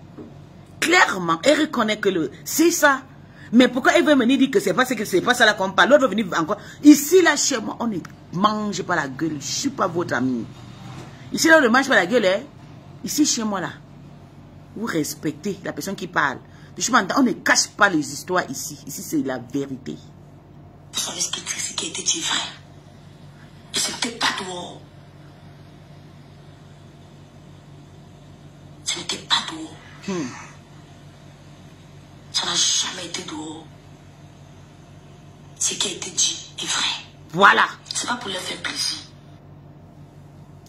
Clairement, elle reconnaît que c'est ça. Mais pourquoi elle veut venir dire que c'est pas ça là qu'on parle? L'autre veut venir encore. Ici, là, chez moi, on ne mange pas la gueule. Je ne suis pas votre ami. Ici, là, on ne mange pas la gueule. Hein? Ici, chez moi, là, vous respectez la personne qui parle. On ne cache pas les histoires ici. Ici, c'est la vérité. Vous savez ce qui a été dit vrai? ce n'était pas dehors. Ce n'était pas dehors. Ça n'a jamais été dehors. Ce qui a été dit est vrai. Voilà. C'est pas pour leur faire plaisir.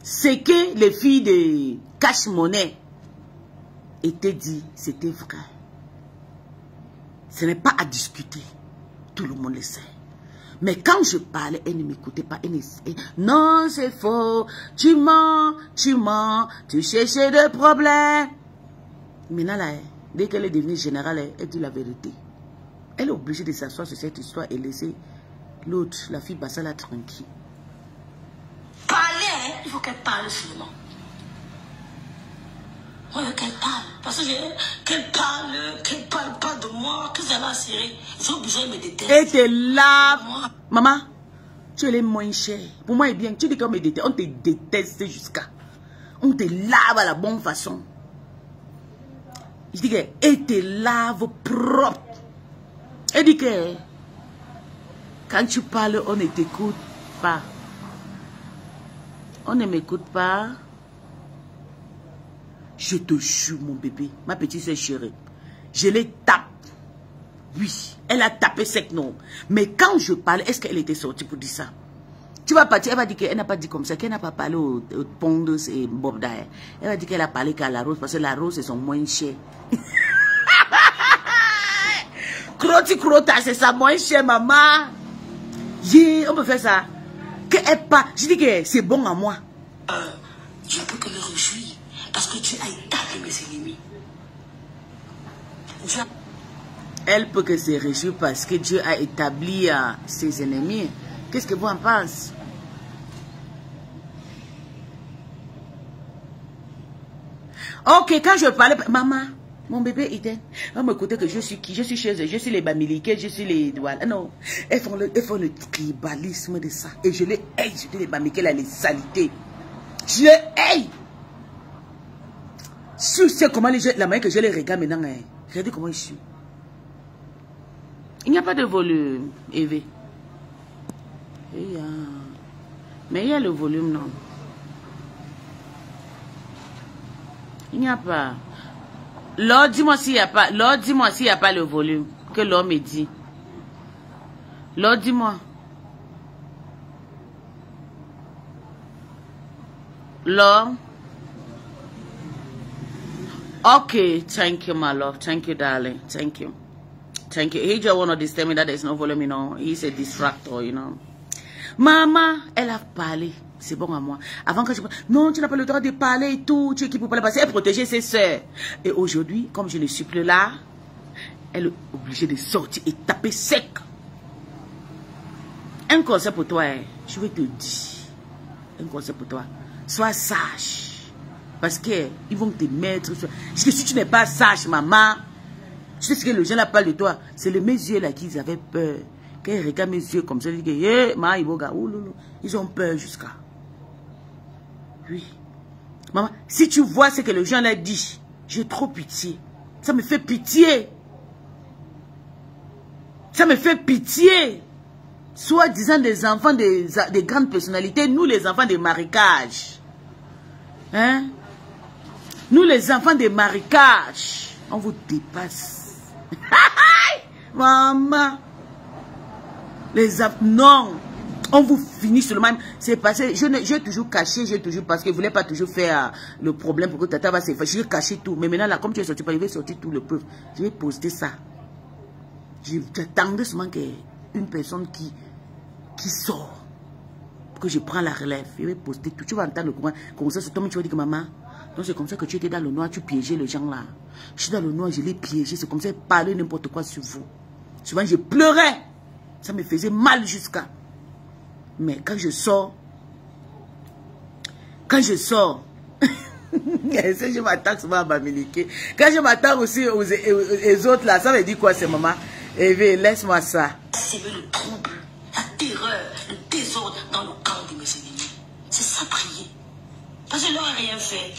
Ce que les filles de cash-monnaie étaient dit, c'était vrai. Ce n'est pas à discuter. Tout le monde le sait. Mais quand je parlais, elle ne m'écoutait pas. Non, c'est faux. Tu mens, tu cherchais des problèmes. Maintenant, là, dès qu'elle est devenue générale, elle dit la vérité. Elle est obligée de s'asseoir sur cette histoire et laisser l'autre, la fille Bassala, tranquille. Parler, hein? Il faut qu'elle parle seulement. Moi, qu'elle parle. Parce que qu'elle parle pas de moi, que ça va serrer. Ils ont besoin de me détester. Et t'es là. Maman, tu es moins cher. Pour moi, c'est bien. Tu dis qu'on me déteste. On te déteste jusqu'à. On te lave à la bonne façon. Je dis que, et te lave propre. Elle dit que, quand tu parles, on ne t'écoute pas. On ne m'écoute pas. Je te jure, mon bébé, ma petite soeur chérie, je les tape. Oui, elle a tapé sec, non. Mais quand je parle, est-ce qu'elle était sortie pour dire ça? Tu vas partir, elle va dire qu'elle n'a pas dit comme ça, qu'elle n'a pas parlé aux Pondos et Bob Daye. Elle va dire qu'elle a parlé qu'à la rose, parce que la rose, c'est son moins cher. Croti crota, c'est ça moins cher, maman. On peut faire ça. Qu'elle pas, je dis que c'est bon à moi. Je peux que me réjouir. Parce que Dieu a établi mes ennemis. Elle peut que se réjouir parce que Dieu a établi ses ennemis. Qu'est-ce que vous en pensez? Ok, quand je parlais, maman, mon bébé Eden, on m'écoutait que je suis qui? Je suis chez eux, je suis les Bamilike, je suis les douanes. Non, elles font le tribalisme de ça. Et je les haïs, je dis les Bamilike, là, les saletés. Je les haïs. Je sais comment la manière que je les regarde maintenant. Hein. Regardez comment je suis. Il n'y a pas de volume, Eve. Mais il y a le volume, non. Il n'y a pas. Lord, dis-moi s'il n'y a pas. Lord, dis-moi s'il n'y a pas le volume. Que l'homme me dit. Lord, dis-moi. Lord. Okay, thank you, my love. Thank you, darling. Thank you. Thank you. He just want to tell me that there's no volume, you know. He's a distractor, you know. Maman, elle a parlé. C'est bon à moi. Avant que je... Non, tu n'as pas le droit de parler et tout. Tu es qui pour parler parce qu'elle protégeait ses soeurs. Et aujourd'hui, comme je ne suis plus là, elle est obligée de sortir et taper sec. Un conseil pour toi, hein. Je vais te dire. Un conseil pour toi. Sois sage. Parce qu'ils vont te mettre sur... Parce que si tu n'es pas sage, maman, tu sais ce que les gens là parlent de toi. C'est mes yeux là qu'ils avaient peur. Quand ils regardent mes yeux comme ça, ils disent, hey, ils ont peur jusqu'à... Oui. Maman, si tu vois ce que les gens là disent, j'ai trop pitié. Ça me fait pitié. Ça me fait pitié. Soit disant des enfants des grandes personnalités, nous les enfants des marécages. Hein? Nous les enfants des marécages, on vous dépasse. Maman. Non. On vous finit sur le même. C'est passé. J'ai toujours caché, parce que je ne voulais pas toujours faire le problème pour que Tata va se faire. Je vais cacher tout. Mais maintenant, là, comme tu es sorti, je vais sortir tout le peuple. Je vais poster ça. J'attendais seulement qu'une personne qui sort. Que je prends la relève. Je vais poster tout. Tu vas entendre le courant. Comme ça, tu vas dire que maman. Donc c'est comme ça que tu étais dans le noir, tu piégeais les gens là. Je suis dans le noir, je les piégeais. C'est comme ça, parler n'importe quoi sur vous. Souvent, je pleurais. Ça me faisait mal jusqu'à. Mais quand je sors, je m'attaque souvent à Bamilike. Quand je m'attaque aussi aux autres là, ça veut dire quoi, c'est maman? Eve, laisse-moi ça. C'est le trouble, la terreur, le désordre dans le camp de mes ennemis. C'est ça, prier. Parce que je leur ai rien fait.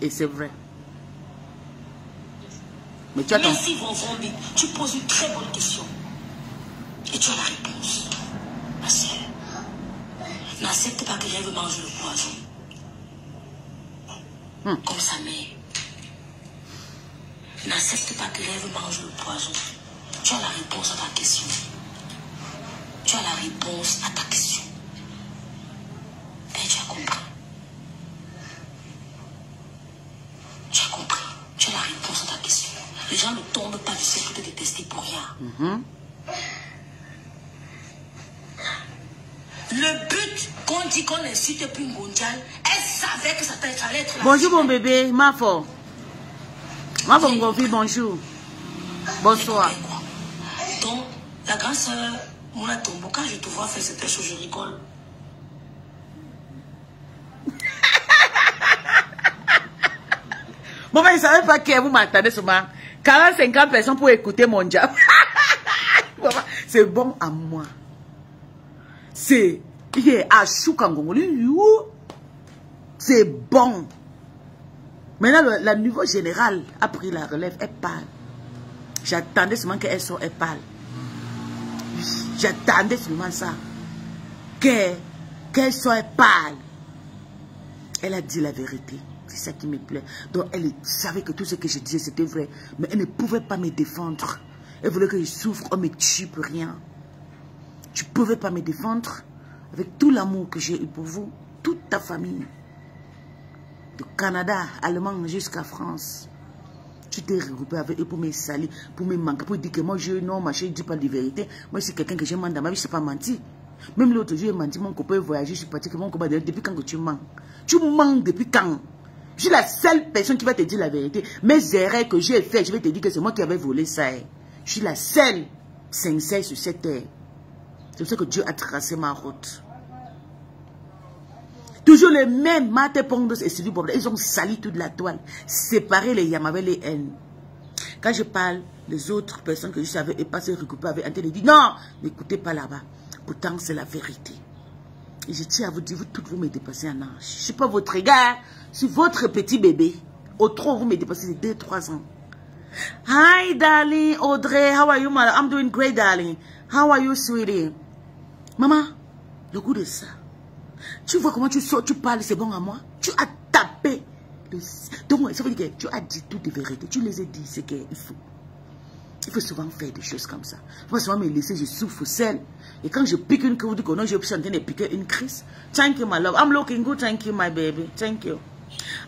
Et c'est vrai. Mais tu as Merci, Vonvombi. Tu poses une très bonne question. Et tu as la réponse. Ma sœur. N'accepte pas que j'aille manger le poison. Comme sa mère. N'accepte pas que l'Ève mange le poison. Tu as la réponse à ta question. Tu as la réponse à ta question. Et tu as compris. Tu as compris. Tu as la réponse à ta question. Les gens ne tombent pas du ciel pour te détester pour rien. Le but qu'on dit qu'on insulte plus mondial, elle savait que ça allait être la bonjour mon bébé, ma fort. Ma bonne fille, bonjour. Bonsoir. Donc, la grande soeur, Mouna Tombo, quand je te vois faire cette chose, je rigole. Bon, ben, je ne savais pas que vous m'attendez souvent. 40-50 personnes pour écouter mon job. C'est bon à moi. C'est c'est bon. Maintenant, le niveau général a pris la relève. Elle parle. J'attendais seulement qu'elle sorte, elle parle. J'attendais seulement ça. Qu'elle soit, elle parle. Elle a dit la vérité. C'est ça qui me plaît. Donc, elle savait que tout ce que je disais, c'était vrai. Mais elle ne pouvait pas me défendre. Elle voulait que je souffre. On me tue pour rien. Tu ne pouvais pas me défendre. Avec tout l'amour que j'ai eu pour vous. Toute ta famille. Du Canada, Allemagne jusqu'à France. Tu t'es regroupé avec eux pour me salir, pour me manquer, pour dire que moi, non, ma chérie, je ne dis pas de vérité. Moi, c'est quelqu'un que je mens dans ma vie, je ne sais pas mentir. Même l'autre jour, il m'a dit, mon copain voyager, je suis parti, que mon copain, depuis quand que tu mens? Tu mens depuis quand? Je suis la seule personne qui va te dire la vérité. Mes erreurs que j'ai faites, je vais te dire que c'est moi qui avais volé ça. Je suis la seule sincère sur cette terre. C'est pour ça que Dieu a tracé ma route. Toujours les mêmes, Mate Pondos et Sylvie Bobda, ils ont sali toute la toile, séparé les yams avec les haines. Quand je parle, les autres personnes que je savais et pas se recouper avec un tel, ils disent non, n'écoutez pas là-bas. Pourtant, c'est la vérité. Et je tiens à vous dire, vous toutes, vous me dépassez un âge. Je ne suis pas votre égard, je suis votre petit bébé. Au trop, vous me dépassez de 2-3 ans. Hi, darling, Audrey, how are you, mother? I'm doing great, darling. How are you, sweetie? Maman, le goût de ça. Tu vois comment tu sors, tu parles, c'est bon à moi. Tu as tapé. Donc, ça veut dire que tu as dit toutes les vérités. Tu les as dit, c'est qu'il faut. Il faut souvent faire des choses comme ça. Il faut souvent me laisser, je souffre seul. Et quand je pique une crise, je suis en train de piquer une crise. Thank you, my love. I'm looking good. Thank you, my baby. Thank you.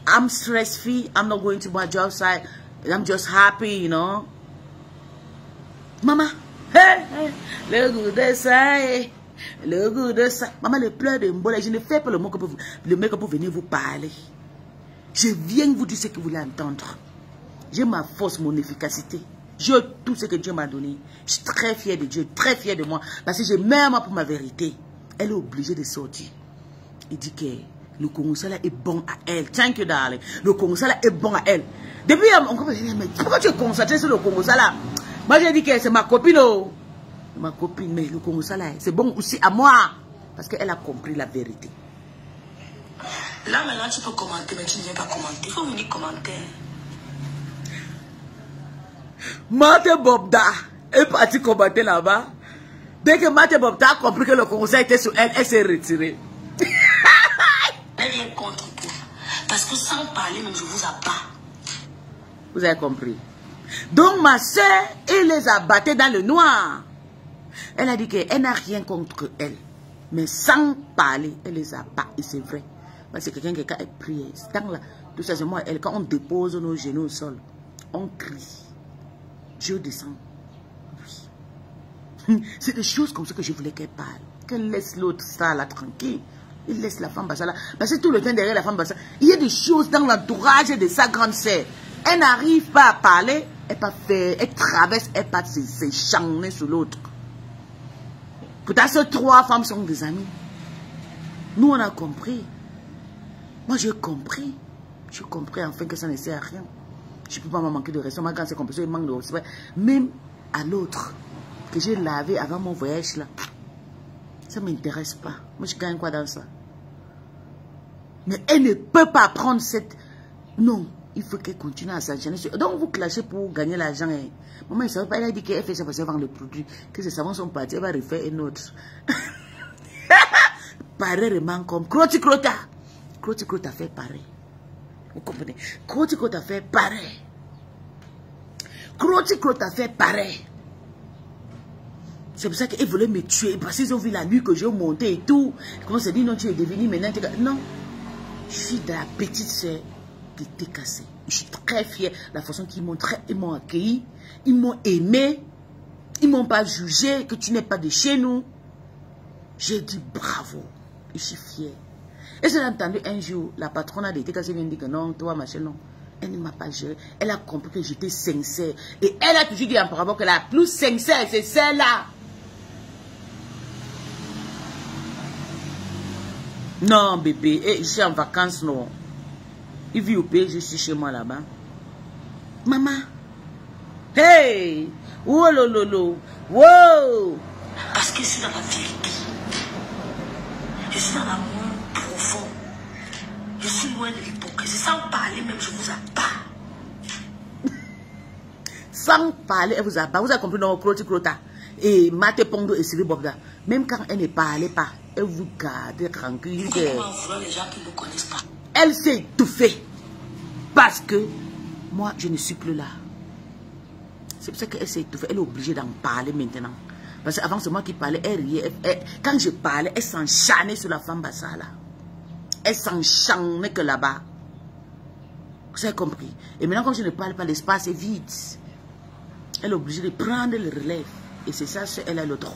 I'm stress-free. I'm not going to my job site. I'm just happy, you know. Maman, hey, hey, le goût de ça, hey. Le goût de ça. Maman, le pleur de Mbola. Je ne fais pas le mot pour venir vous parler. Je viens vous dire ce que vous voulez entendre. J'ai ma force, mon efficacité. J'ai tout ce que Dieu m'a donné. Je suis très fière de Dieu, très fière de moi. Parce que je m'aime pour ma vérité. Elle est obligée de sortir. Il dit que le Congo là est bon à elle. Thank you, darling. Le Congo là est bon à elle. Depuis, on commence à dire, mais pourquoi tu es concentré sur le Congo là? Moi, j'ai dit que c'est ma copine. Oh. Ma copine, mais le Congo là, c'est bon aussi à moi. Parce qu'elle a compris la vérité. Là, maintenant, tu peux commenter, mais tu ne viens pas commenter. Il faut venir commenter. Mate Bobda est partie commenter là-bas. Dès que Mate Bobda a compris que le conseil était sur elle, elle s'est retirée. Elle vient contre toi. Parce que sans parler, même je vous abats. Vous avez compris. Donc ma soeur, elle les a battus dans le noir. Elle a dit qu'elle n'a rien contre elle. Mais sans parler, elle les a battus. Et c'est vrai. C'est quelqu'un qui a prié. Tout ça, c'est moi. Elle, quand on dépose nos genoux au sol, on crie. Dieu descend. Oui. C'est des choses comme ça que je voulais qu'elle parle. Qu'elle laisse l'autre ça là tranquille. Il laisse la femme Bassa là. Parce que tout le temps derrière la femme Bassa, il y a des choses dans l'entourage de sa grande sœur. Elle n'arrive pas à parler. Elle pas faire. Elle traverse. Elle pas s'échanger sur l'autre. Pourtant, ces 3 femmes sont des amies. Nous, on a compris. Moi, j'ai compris. J'ai compris enfin que ça ne sert à rien. Je ne peux pas me manquer de respect. Moi, quand c'est comme ça, il manque de respect. Même à l'autre que j'ai lavé avant mon voyage là. Ça ne m'intéresse pas. Moi, je gagne quoi dans ça? Mais elle ne peut pas prendre cette... Non, il faut qu'elle continue à s'enchaîner. Donc, vous clashez pour gagner l'argent. Maman, elle ne savait pas. Elle a dit qu'elle fait ça parce qu'elle vend le produit. Que ses savons sont partis. Elle va refaire une autre. pareillement comme Kroti Krota. Kroti Krota fait pareil. Vous comprenez? Kroti Krota fait pareil. Kroti Krota fait pareil. C'est pour ça qu'ils voulaient me tuer. Parce qu'ils ont vu la nuit que j'ai monté et tout. Comment se dit, non, tu es devenu maintenant. Non. Je suis de la petite sœur qui était cassée. Je suis très fière de la façon qu'ils m'ont accueilli. Ils m'ont aimé. Ils ne m'ont pas jugé que tu n'es pas de chez nous. J'ai dit bravo. Je suis fière. Et j'ai entendu un jour, la patronne a été cassée. Elle m'a dit que non, toi, machin, non. Elle ne m'a pas géré. Elle a compris que j'étais sincère. Et elle a toujours dit en bravo que la plus sincère, c'est celle-là. Non, bébé, je suis en vacances, non. Il vit au pays, je suis chez moi là-bas. Maman. Hey! Oh lolo! Wow! Parce que je suis dans la vérité. Je suis dans l'amour profond. Je suis loin de l'hypocrisie. Sans parler même, je vous abat. Sans parler, elle vous abat. Vous avez compris, non, Kroti Krota. Et Mate Pondo et Siri Bobda. Même quand elle ne parlait pas, elle vous garde tranquille. Les gens qui ne connaissent pas. Elle s'est étouffée. Parce que moi, je ne suis plus là. C'est pour ça qu'elle s'est étouffée. Elle est obligée d'en parler maintenant. Parce qu'avant, c'est moi qui parlais. Elle riait. Quand je parlais, elle s'enchanait sur la femme Bassa là. Elle s'enchanait que là-bas. Vous avez compris? Et maintenant, quand je ne parle pas, l'espace est vide. Elle est obligée de prendre le relève. Et c'est ça, elle a le droit.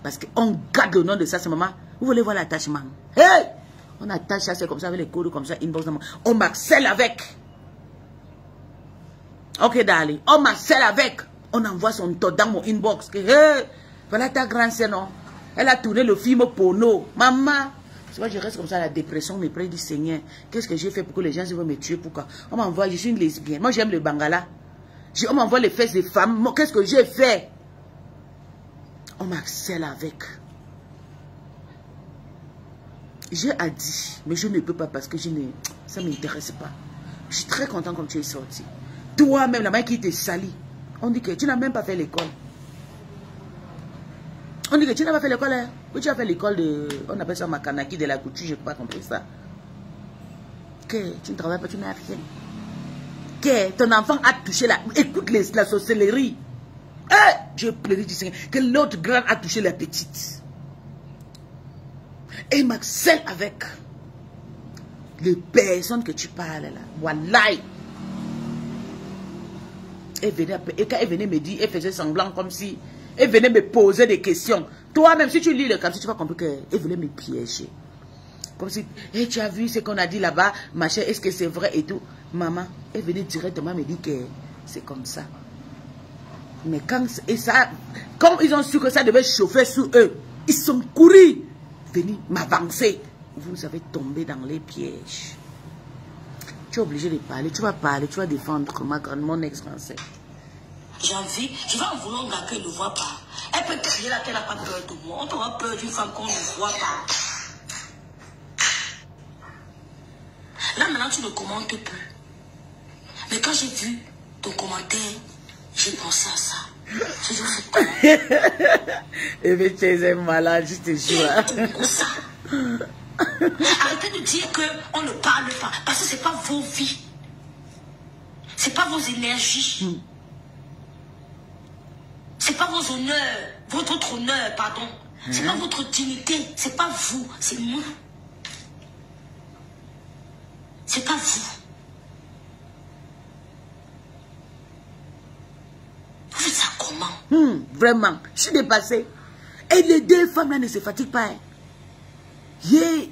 Parce qu'on garde le nom de ça, ce moment. Vous voulez voir l'attachement? Hey! On attache ça, c'est comme ça, avec les codes, comme ça, inbox. On marcelle avec. Ok, darling. On marcelle avec. On envoie son taux dans mon inbox. Que, hey! Voilà ta grand-sœur, non? Elle a tourné le film porno. Maman! C'est moi, je reste comme ça, la dépression, me près du Seigneur. Qu'est-ce que j'ai fait pour que les gens veulent me tuer? Pourquoi? On m'envoie, je suis une lesbienne. Moi, j'aime le Bangala. On m'envoie les fesses des femmes. Qu'est-ce que j'ai fait? On m'harcèle avec. J'ai à dire, mais je ne peux pas parce que ça ne m'intéresse pas. Je suis très content comme tu es sorti. Toi-même, la main qui te salit. On dit que tu n'as même pas fait l'école. On dit que tu n'as pas fait l'école. Hein? Que tu as fait l'école de... On appelle ça Makanaki de la couture, je n'ai pas compris ça. Que tu ne travailles pas, tu n'as rien. Que ton enfant a touché la... Écoute la sorcellerie. Je pleure du Seigneur. Que l'autre grande a touché la petite. Et il m'harcèle avec les personnes que tu parles là. Wallahi. Et quand elle venait me dire, elle faisait semblant comme si... Elle venait me poser des questions. Toi-même, si tu lis le capsule, tu vas comprendre qu'elle voulait me piéger. Comme si, hey, tu as vu ce qu'on a dit là-bas, machin, est-ce que c'est vrai et tout. Maman, elle venait directement me dire que c'est comme ça. Mais quand ils ont su que ça devait chauffer sur eux, ils sont courus, venus m'avancer. Vous avez tombé dans les pièges. Tu es obligé de parler, tu vas parler, tu vas défendre mon ex-français. J'ai envie, je vais en vouloir gars qu'elle ne voit pas. Elle peut crier là qu'elle n'a pas peur de moi. On aura peur d'une femme qu'on ne voit pas. Là maintenant tu ne commentes plus. Mais quand j'ai vu ton commentaire, j'ai pensé à ça. J'ai dit, c'est quoi? Et mais tu es malade, je te jure. Arrêtez de dire qu'on ne parle pas. Parce que ce n'est pas vos vies. Ce n'est pas vos énergies. Ce n'est pas vos honneurs. Votre honneur, pardon. Ce n'est pas votre dignité. Ce n'est pas vous. C'est moi. Ce n'est pas vous. Vous faites ça comment? Vraiment, je suis dépassée. Et les deux femmes là ne se fatiguent pas. Yeah.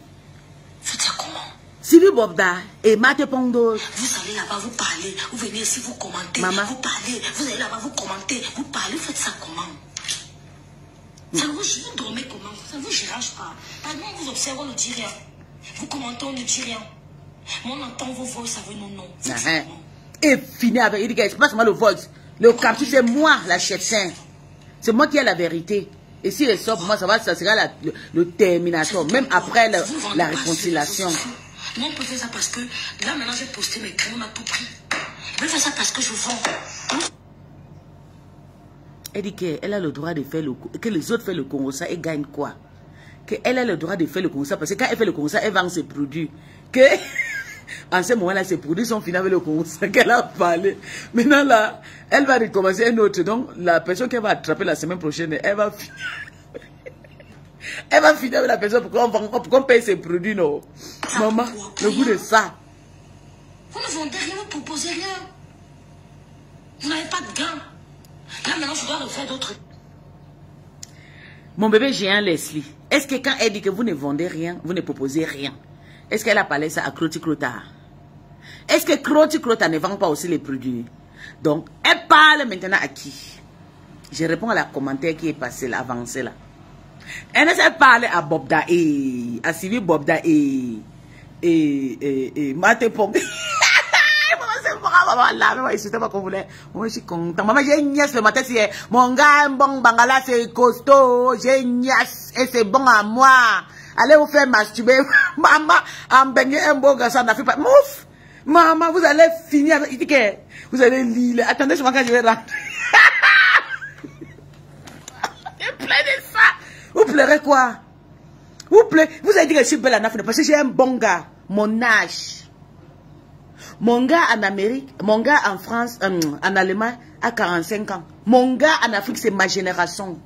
Faites ça comment? Sylvie Bobda et Mate Pondo. Vous allez là-bas, vous parlez. Vous venez ici, vous commentez. Maman. Vous parlez. Vous allez là-bas, vous commentez. Vous parlez. Faites ça comment? Ça vous dormez comment? Ça ne vous dérange pas. Pendant vous observez, on ne dit rien. Vous commentez, on ne dit rien. Mais on entend vos voix, ça veut non. Et fini avec. Il dit que c'est pas seulement le voice. Le captif, c'est moi, la chef-saint. C'est moi qui ai la vérité. Et si elle sort, pour moi, ça sera le terminateur. Même après la réconciliation. Moi, on peut faire ça parce que là, maintenant, j'ai posté mes crèmes, on a tout pris. Je peux faire ça parce que je vends. Elle dit qu'elle a le droit de faire que les autres font le Congo, ça, et gagne quoi? qu'elle a le droit de faire le concert. Parce que quand elle fait le concert, elle vend ses produits. Que en ce moment-là, ses produits sont finis avec le concert qu'elle a parlé. Maintenant, là, elle va recommencer un autre. Donc, la personne qu'elle va attraper la semaine prochaine, elle va finir. Elle va finir avec la personne pour qu'on paye ses produits, non. Maman, le goût de ça. Vous ne vendez rien, vous ne proposez rien. Vous n'avez pas de gain. Là, maintenant, je dois refaire d'autres. Mon bébé géant Leslie, est-ce que quand elle dit que vous ne vendez rien, vous ne proposez rien, est-ce qu'elle a parlé ça à Croti Crota? Est-ce que Croti Crota ne vend pas aussi les produits? Donc, elle parle maintenant à qui? Je réponds à la commentaire qui est passé là, avancé là. Elle parle à Bobda à Sylvie Bobda Mate Pombe. Maman, je suis content. Maman, j'ai une nièce le matin, c'est mon gars, bon bangala, c'est costaud. J'ai une nièce et c'est bon à moi. Allez vous faire masturber. Maman, en baigner un beau garçon, n'a fait pas. Mouf! Maman, vous allez finir avec. Il dit que vous allez lire. Attendez, je m'en je vais rentrer. Je pleure de ça. Vous pleurez quoi? Vous pleurez. Vous avez dit que je suis belle en Afrique parce que j'ai un bon gars. Mon âge. Mon gars en Amérique, mon gars en France, en Allemagne, à 45 ans. Mon gars en Afrique, c'est ma génération.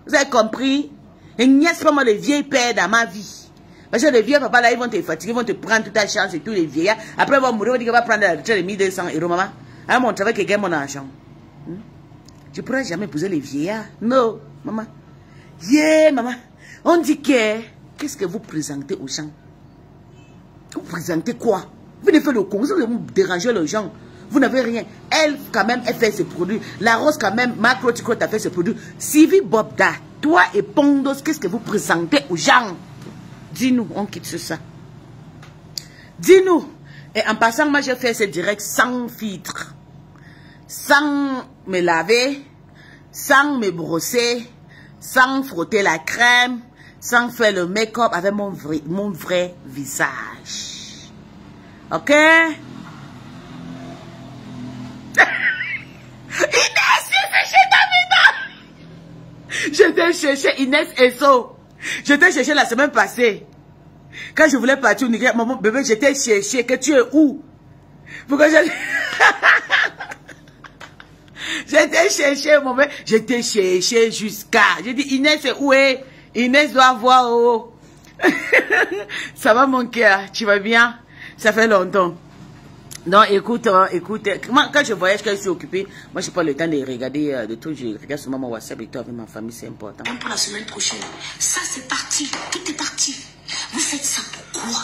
Vous avez compris? Et il n'y a pas moi les vieilles pères dans ma vie. Parce que les vieux papas là, ils vont te fatiguer, ils vont te prendre toute ta chance et tous les vieillards. Après, ils vont mourir, ils vont dire qu'ils vont prendre la retraite de 1200 €, maman. À mon travail, qui gagne mon argent. Je ne pourrais jamais épouser les vieillards. Non, maman. Yeah, maman. On dit que, qu'est-ce que vous présentez aux gens? Vous présentez quoi? Vous venez faire le concert, vous dérangez les gens. Vous n'avez rien. Elle, quand même, elle fait ses produits. La Rose, quand même, Macro Ticot a fait ses produits. Sylvie Bobda, toi et Pondos, qu'est-ce que vous présentez aux gens? Dis-nous, on quitte sur ça. Dis-nous. Et en passant, moi, j'ai fait ce direct sans filtre. Sans me laver, sans me brosser, sans frotter la crème, sans faire le make-up avec mon vrai visage. Ok? J'étais chercher Inès Esso. J'étais chercher la semaine passée. Quand je voulais partir au Nigeria, maman, bébé, j'étais chercher. Que tu es où? Pourquoi j'étais chercher, mon bébé. J'étais chercher jusqu'à. J'ai dit, Inès, où est? Inès doit voir. Oh. Ça va, mon cœur? Tu vas bien? Ça fait longtemps. Non, écoute, quand je voyage, quand je suis occupée, moi, je n'ai pas le temps de regarder de tout. Je regarde sur mon WhatsApp et tout avec ma famille, c'est important. Pour la semaine prochaine, ça c'est parti, tout est parti. Vous faites ça pourquoi?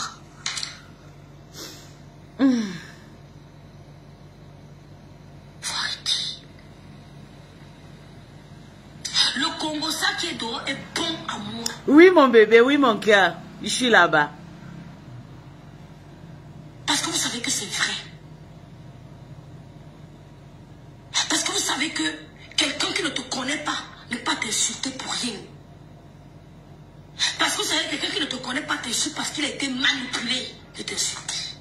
Le Congo, ça qui est dehors, est bon à moi. Oui, mon bébé, oui, mon cœur. Je suis là-bas. Parce que vous savez que c'est vrai. Parce que vous savez que quelqu'un qui ne te connaît pas ne peut pas t'insulter pour rien. Parce que vous savez que quelqu'un qui ne te connaît pas t'insulte parce qu'il a été manipulé de t'insulter.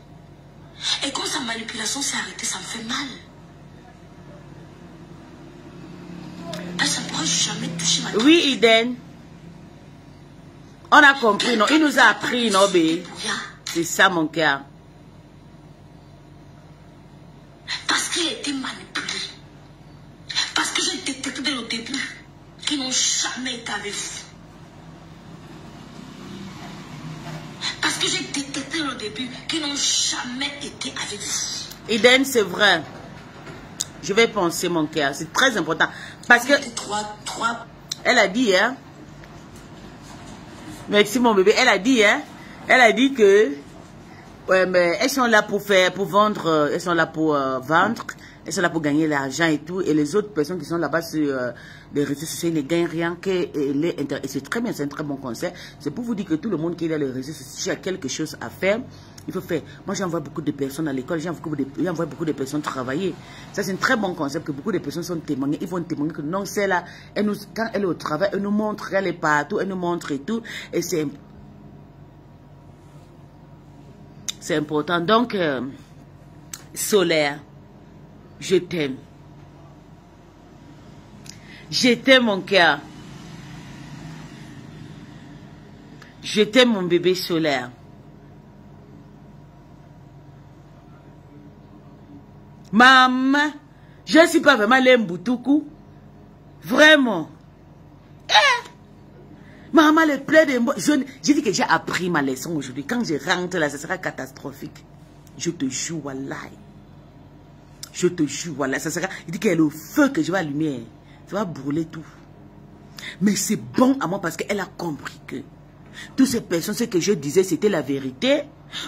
Et quand sa manipulation s'est arrêtée, ça me fait mal. Ça ne pourra jamais toucher ma tête. Oui, Eden. On a compris, non? Il nous a appris, non, bé? C'est ça, mon cœur. Parce qu'il a été manipulé. Parce que j'ai détecté dès le début qu'ils n'ont jamais été avec vous. Parce que j'ai détecté dès le début qu'ils n'ont jamais été avec vous. Eden, c'est vrai. Je vais penser, mon cœur. C'est très important. Parce que... Elle a dit, hein. Merci, mon bébé. Elle a dit, hein. Elle a dit que... Ouais, mais elles sont là pour vendre, elles sont là pour vendre, elles sont là pour gagner l'argent et tout. Et les autres personnes qui sont là-bas sur les réseaux sociaux, ils ne gagnent rien que les intérêts. Et c'est très bien, c'est un très bon conseil. C'est pour vous dire que tout le monde qui est dans les réseaux sociaux a quelque chose à faire. Il faut faire. Moi, j'envoie beaucoup de personnes à l'école, j'envoie beaucoup de personnes travailler. Ça, c'est un très bon concept que beaucoup de personnes sont témoignées. Ils vont témoigner que non, c'est là, quand elle est au travail, elle nous montre qu'elle est partout, elle nous montre et tout. Et c'est important. Donc, Solaire, je t'aime. Je t'aime, mon cœur. Je t'aime, mon bébé solaire. Maman, je ne suis pas vraiment l'emboutuku. Vraiment. Maman, le plein de mots. J'ai dit que j'ai appris ma leçon aujourd'hui. Quand je rentre là, ça sera catastrophique. Je te jure, wallahi. Je te jure, wallahi. Ça sera. Il dit qu'il y a le feu que je vais allumer. Ça va brûler tout. Mais c'est bon à moi parce qu'elle a compris que toutes ces personnes, ce que je disais, c'était la vérité.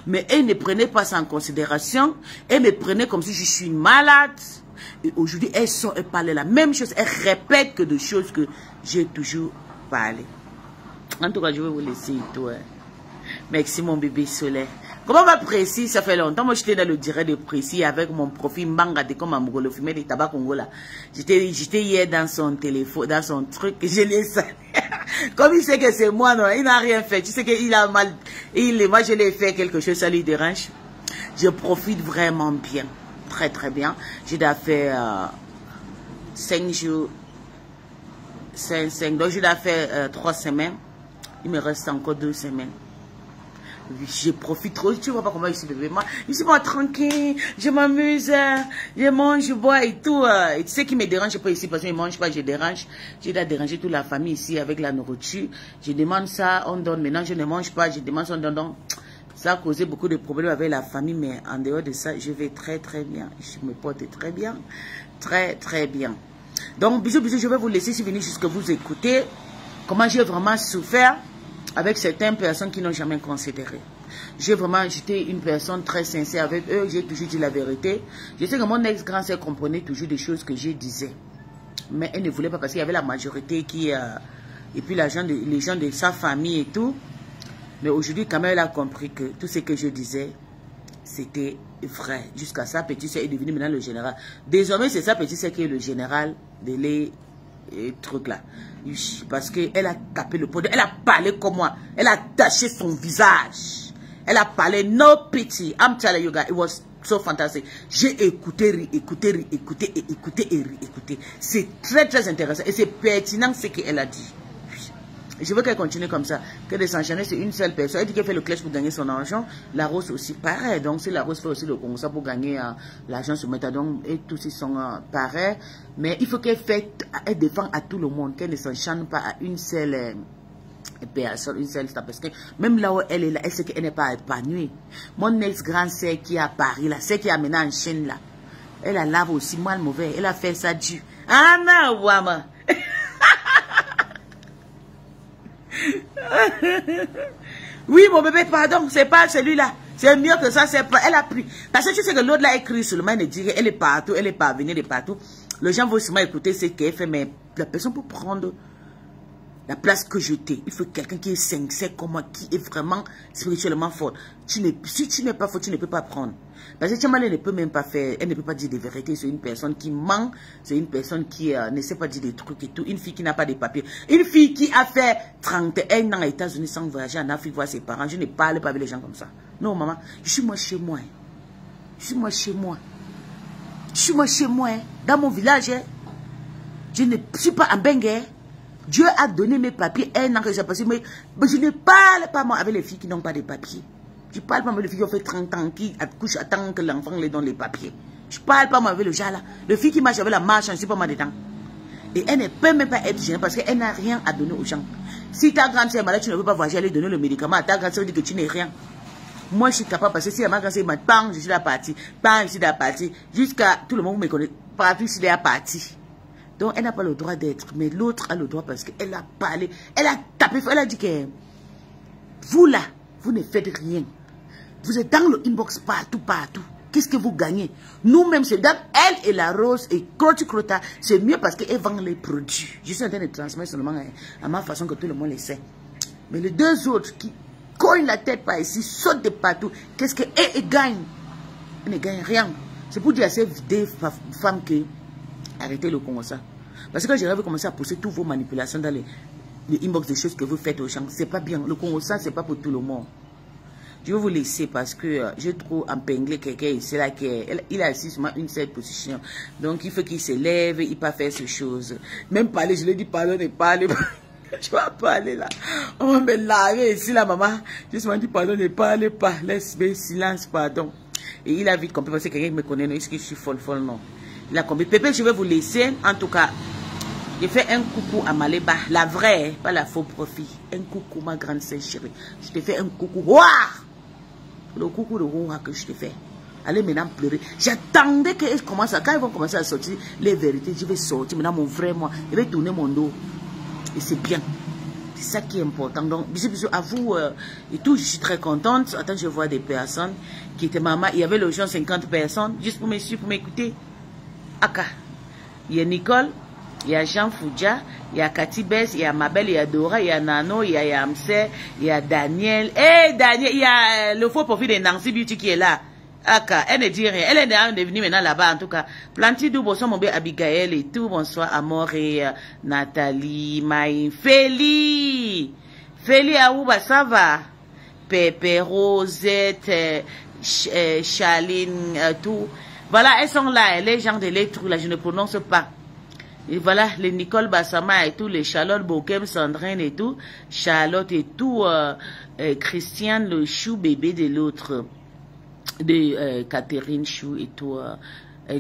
Mais elle ne prenait pas ça en considération. Elle me prenait comme si je suis malade. Et aujourd'hui, elles parlaient la même chose. Elles répètent que des choses que j'ai toujours parlé. En tout cas, je vais vous laisser et tout. Merci, mon bébé solaire. Comment va Précis? Ça fait longtemps. Moi, j'étais dans le direct de Précis avec mon profil manga de comme Amoureux, le fumé de tabac Congo là. J'étais hier dans son téléphone, dans son truc. Je l'ai salé. Comme il sait que c'est moi, non, il n'a rien fait. Tu sais qu'il a mal. Moi, je l'ai fait quelque chose, ça lui dérange. Je profite vraiment bien. Très, très bien. J'ai déjà fait 5 jours. 5. Donc, j'ai déjà fait 3 semaines. Il me reste encore 2 semaines. Je profite trop. Tu vois pas comment je suis bébé. Moi, je suis pas tranquille. Je m'amuse. Je mange, je bois et tout. Et tu sais qui me dérange pas ici parce que je mange pas, je dérange. J'ai déjà dérangé toute la famille ici avec la nourriture. Je demande ça, on donne. Maintenant, je ne mange pas. Je demande ça, on donne. Donc, ça a causé beaucoup de problèmes avec la famille. Mais en dehors de ça, je vais très, très bien. Je me porte très bien. Très, très bien. Donc, bisous, bisous. Je vais vous laisser si venir jusque vous écouter. Comment j'ai vraiment souffert avec certaines personnes qui n'ont jamais considéré. J'étais une personne très sincère avec eux, j'ai toujours dit la vérité. Je sais que mon ex-grand-sœur comprenait toujours des choses que je disais. Mais elle ne voulait pas parce qu'il y avait la majorité qui... et puis les gens de sa famille et tout. Mais aujourd'hui, quand même, elle a compris que tout ce que je disais, c'était vrai. Jusqu'à sa petite sœur est devenue maintenant le général. Désormais, c'est sa petite sœur qui est le général de les... trucs là. Parce qu'elle a tapé le pot. Elle a parlé comme moi. Elle a taché son visage. Elle a parlé no pity. I'm telling you guys, it was so fantastic. J'ai écouté, réécouté et réécouté. C'est très très intéressant. Et c'est pertinent ce qu'elle a dit. Je veux qu'elle continue comme ça. Que de s'enchaîner, c'est une seule personne. Elle dit qu'elle fait le clash pour gagner son argent. La Rose aussi, pareil. Donc, si la Rose fait aussi le Congo pour gagner l'argent sur Métadon, et tous ils sont pareils. Mais il faut qu'elle défend à tout le monde. Qu'elle ne s'enchaîne pas à une seule personne, une seule star. Parce que même là où elle est là, elle sait qu'elle n'est pas épanouie. Mon ex-grand-sœur qui est à Paris, là, celle qui a amené en chaîne là, elle a lave aussi mal mauvais. Elle a fait ça du. Ah non, Wama. Oui, mon bébé, pardon, c'est pas celui-là. C'est mieux que ça, c'est pas. Elle a pris. Parce que tu sais que l'autre là écrit seulement, elle dit qu'elle est partout, elle est parvenue de partout. Les gens vont sûrement écouter ce qu'elle fait, mais la personne peut prendre la place que je t'ai. Il faut quelqu'un qui est sincère comme moi, qui est vraiment spirituellement fort. Si tu n'es pas fort, tu ne peux pas prendre. Parce que Tchamal, elle ne peut même pas faire, elle ne peut pas dire des vérités. C'est une personne qui ment, c'est une personne qui ne sait pas dire des trucs et tout. Une fille qui n'a pas de papiers. Une fille qui a fait 31 ans aux États-Unis sans voyager en Afrique voir ses parents. Je ne parle pas avec les gens comme ça. Non, maman, je suis moi chez moi. Je suis moi chez moi. Je suis moi chez moi. Dans mon village, je ne suis pas en Bengue. Dieu a donné mes papiers un an que j'ai passé, mais je ne parle pas moi avec les filles qui n'ont pas de papiers. Je ne parle pas avec les filles qui ont fait 30 ans, qui accouchent, attendent que l'enfant les donne les papiers. Je ne parle pas moi avec le gars là. Le fille qui marche avec la marche, je ne suis pas moi dedans. Et elle ne peut même pas être gênée parce qu'elle n'a rien à donner aux gens. Si ta grande-sœur est malade, tu ne peux pas voyager, aller donner le médicament à ta grande-sœur, dit que tu n'es rien. Moi, je suis capable parce que si ma grande-sœur m'a dit, je suis la partie, je suis la partie, jusqu'à tout le monde me connaît, partout, je suis la partie. Donc, elle n'a pas le droit d'être, mais l'autre a le droit parce qu'elle a parlé, elle a tapé, elle a dit que vous là, vous ne faites rien. Vous êtes dans le inbox partout, partout. Qu'est-ce que vous gagnez? Nous-mêmes, c'est dans elle et la Rose et Crota, c'est mieux parce qu'elle vend les produits. Je suis en train de transmettre seulement à ma façon que tout le monde le sait. Mais les deux autres qui cognent la tête par ici, sautent de partout, qu'est-ce qu'elle gagne? Elle ne gagne rien. C'est pour dire à ces femmes que arrêtez le Congo ça. Parce que j'aurais commencé à pousser toutes vos manipulations dans les inbox des choses que vous faites aux gens. C'est pas bien. Le Congo ça, c'est pas pour tout le monde. Je vais vous laisser parce que je trouve empingler quelqu'un ici là il a assis sur une certaine position. Donc il faut qu'il se lève, il ne peut pas faire ces choses. Même parler, je lui dis pardon, ne parle pas. Je vais pas aller là. On va me laver ici, la maman. Je me dis, pardon, ne parlez pas. Laisse-moi silence, pardon. Et il a vite compris, parce que quelqu'un me connaît, non, est-ce que je suis folle, non. Il a compris. Pépé, je vais vous laisser. En tout cas, j'ai fait un coucou à Maléba. La vraie, pas la faux profit. Un coucou, ma grande sœur chérie. Je te fais un coucou. Ouah! Le coucou de Ouah que je te fais. Allez maintenant pleurer. J'attendais qu'elle commence à... Quand ils vont commencer à sortir les vérités, je vais sortir. Maintenant, mon vrai moi, je vais tourner mon dos. Et c'est bien. C'est ça qui est important. Donc, bisous, bisous à vous. Et tout, je suis très contente. Attends, je vois des personnes qui étaient maman. Il y avait le genre 50 personnes, juste pour me suivre, pour m'écouter. Aka. Il y a Nicole, il y a Jean Foudja, il y a Cathy Bess, il y a Mabel, il y a Dora, il y a Nano, il y a Yamse, il y a Daniel. Eh, Daniel, il y a le faux profil de Nancy Beauty qui est là. Aka, elle ne dit rien. Elle est devenue maintenant là-bas, en tout cas. Plantidou, bonsoir, mon bé Abigail et tout. Bonsoir, Amore, Nathalie, Maï, Félie. Félie, Aouba, ça va? Pépé, Rosette, Chaline, tout. Voilà, elles sont là, les gens de lettres, là, je ne prononce pas. Et voilà, les Nicole Bassama et tout, les Charlotte Bokem, Sandrine et tout. Charlotte et tout, Christiane, le chou bébé de l'autre. De Catherine Chou et tout,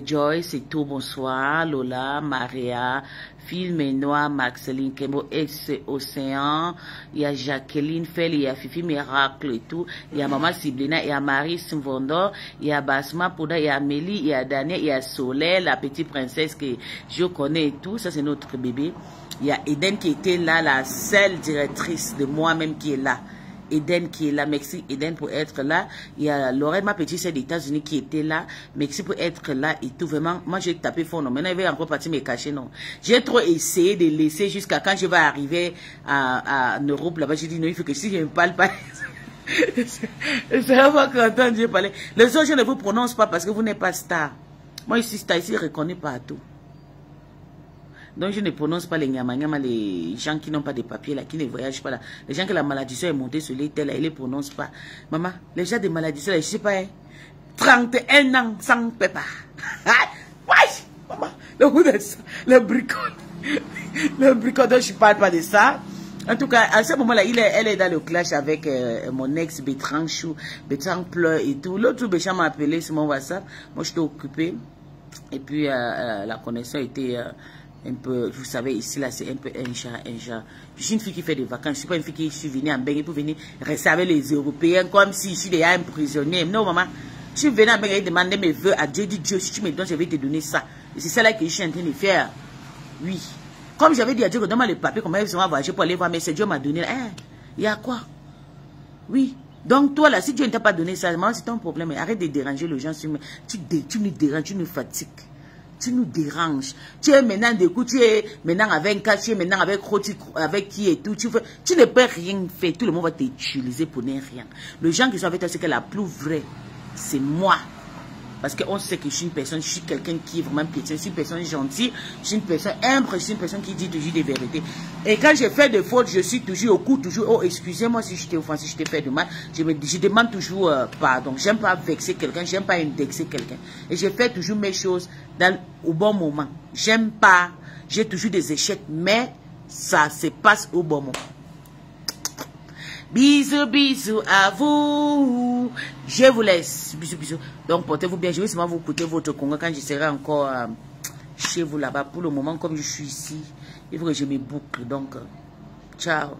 Joyce et tout, bonsoir, Lola, Maria, Phil Ménois, Maxeline Kembo, ex-Océan, il y a Jacqueline Fell, il y a Fifi Miracle et tout, il y a Maman Siblina, il y a Marie Simvondo, il y a Basma Pouda, il y a Amélie, il y a Daniel, il y a Soleil, la petite princesse que je connais et tout, ça c'est notre bébé. Il y a Eden qui était là, la seule directrice de moi-même qui est là. Eden qui est là, merci Eden pour être là. Il y a Lorraine, ma petite sœur des États-Unis qui était là, merci pour être là et tout. Vraiment, moi j'ai tapé fort, non. Maintenant il va encore partir me cacher, non. J'ai trop essayé de laisser jusqu'à quand je vais arriver en Europe là-bas. J'ai dit non, il faut que si je ne parle pas. C'est vraiment content de Dieu parler. Les autres, je ne vous prononce pas parce que vous n'êtes pas star. Moi je suis star ici, reconnu partout. Donc je ne prononce pas les nyama-nyama, les gens qui n'ont pas de papiers, là, qui ne voyagent pas là. Les gens que la maladie est montée sur les tels, là, ils ne les prononcent pas. Maman, les gens de maladie, là, je ne sais pas, hein, 31 ans sans pépa. Maman, le coup de ça, le bricole. Le bricole, donc je ne parle pas de ça. En tout cas, à ce moment-là, elle est dans le clash avec mon ex Bertrand Chou. Bertrand pleure et tout. L'autre Béchamp m'a appelé sur mon WhatsApp. Moi, j'étais occupée. Et puis, la connexion était... un peu, vous savez, ici, là, c'est un peu un genre. Je suis une fille qui fait des vacances. Je ne suis pas une fille qui suis venue en Bengue pour venir rester avec les Européens comme si je suis déjà un prisonnier. Non, maman. Je suis venue en Bengue demander mes vœux à Dieu. Dit Dieu, si tu me donnes, je vais te donner ça. Et c'est ça là que je suis en train de faire. Oui. Comme j'avais dit à Dieu, donne-moi le papier, comment ils vont voyager pour aller voir. Mais c'est Dieu m'a donné. Hein, il y a quoi? Oui. Donc, toi, là, si Dieu ne t'a pas donné ça, c'est ton problème. Arrête de déranger les gens. Tu nous déranges, tu nous fatigues. Tu nous déranges. Tu es maintenant de coup, tu es maintenant avec K, tu es maintenant avec Roti, avec qui et tout. Tu ne peux rien faire. Tout le monde va t'utiliser pour ne rien. Les gens qui sont avec toi, c'est que la plus vraie, c'est moi. Parce qu'on sait que je suis une personne, je suis quelqu'un qui est vraiment piétin, je suis une personne gentille, je suis une personne humble, je suis une personne qui dit toujours des vérités. Et quand je fais des fautes, je suis toujours au coup, toujours, oh, excusez-moi si je t'ai offensé, si je t'ai fait de mal. Je demande toujours pardon. J'aime pas vexer quelqu'un, j'aime pas indexer quelqu'un. Et je fais toujours mes choses au bon moment. J'aime pas, j'ai toujours des échecs, mais ça se passe au bon moment. Bisous, bisous à vous. Je vous laisse. Bisous, bisous. Donc, portez-vous bien. Je vais seulement vous écouter votre conga quand je serai encore chez vous là-bas. Pour le moment, comme je suis ici, il faut que je me boucle. Donc, ciao.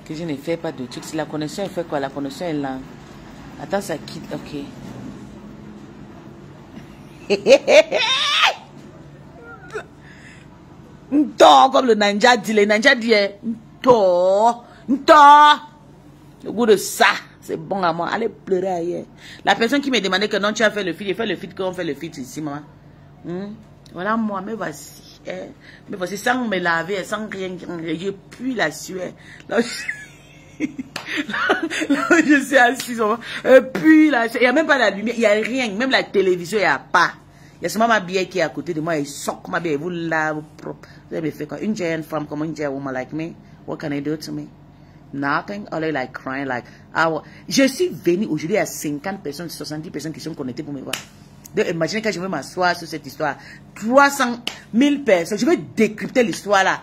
Que je ne fais pas de trucs. Si la connexion, elle fait quoi? La connexion est là. Attends, ça quitte. Ok. Nto, comme le Nanja dit, le Nanja dit, Nto, le goût de ça, c'est bon à moi, allez pleurer ailleurs. La personne qui me demandait que non, tu as fait le feed, j'ai fait le feed, qu'on fait le feed ici, maman. Voilà moi, mais voici, mais voici, sans me laver, sans rien, je pue la sueur. Là, je suis assise, puis là, il n'y a même pas la lumière, il n'y a rien, même la télévision, il n'y a pas. Il y a seulement ma bière qui est à côté de moi, il soque ma bière, vous lave propre. Vous avez fait quoi? Une giant femme comme une giant woman like me, what can I do to me? Nothing, all I like crying like, je suis venue aujourd'hui à 50 personnes, 70 personnes qui sont connectées pour me voir. Donc, imaginez quand je vais m'asseoir sur cette histoire. 300 000 personnes. Je vais décrypter l'histoire là.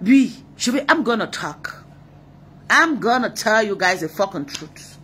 Oui, I'm gonna talk. I'm gonna tell you guys the fucking truth.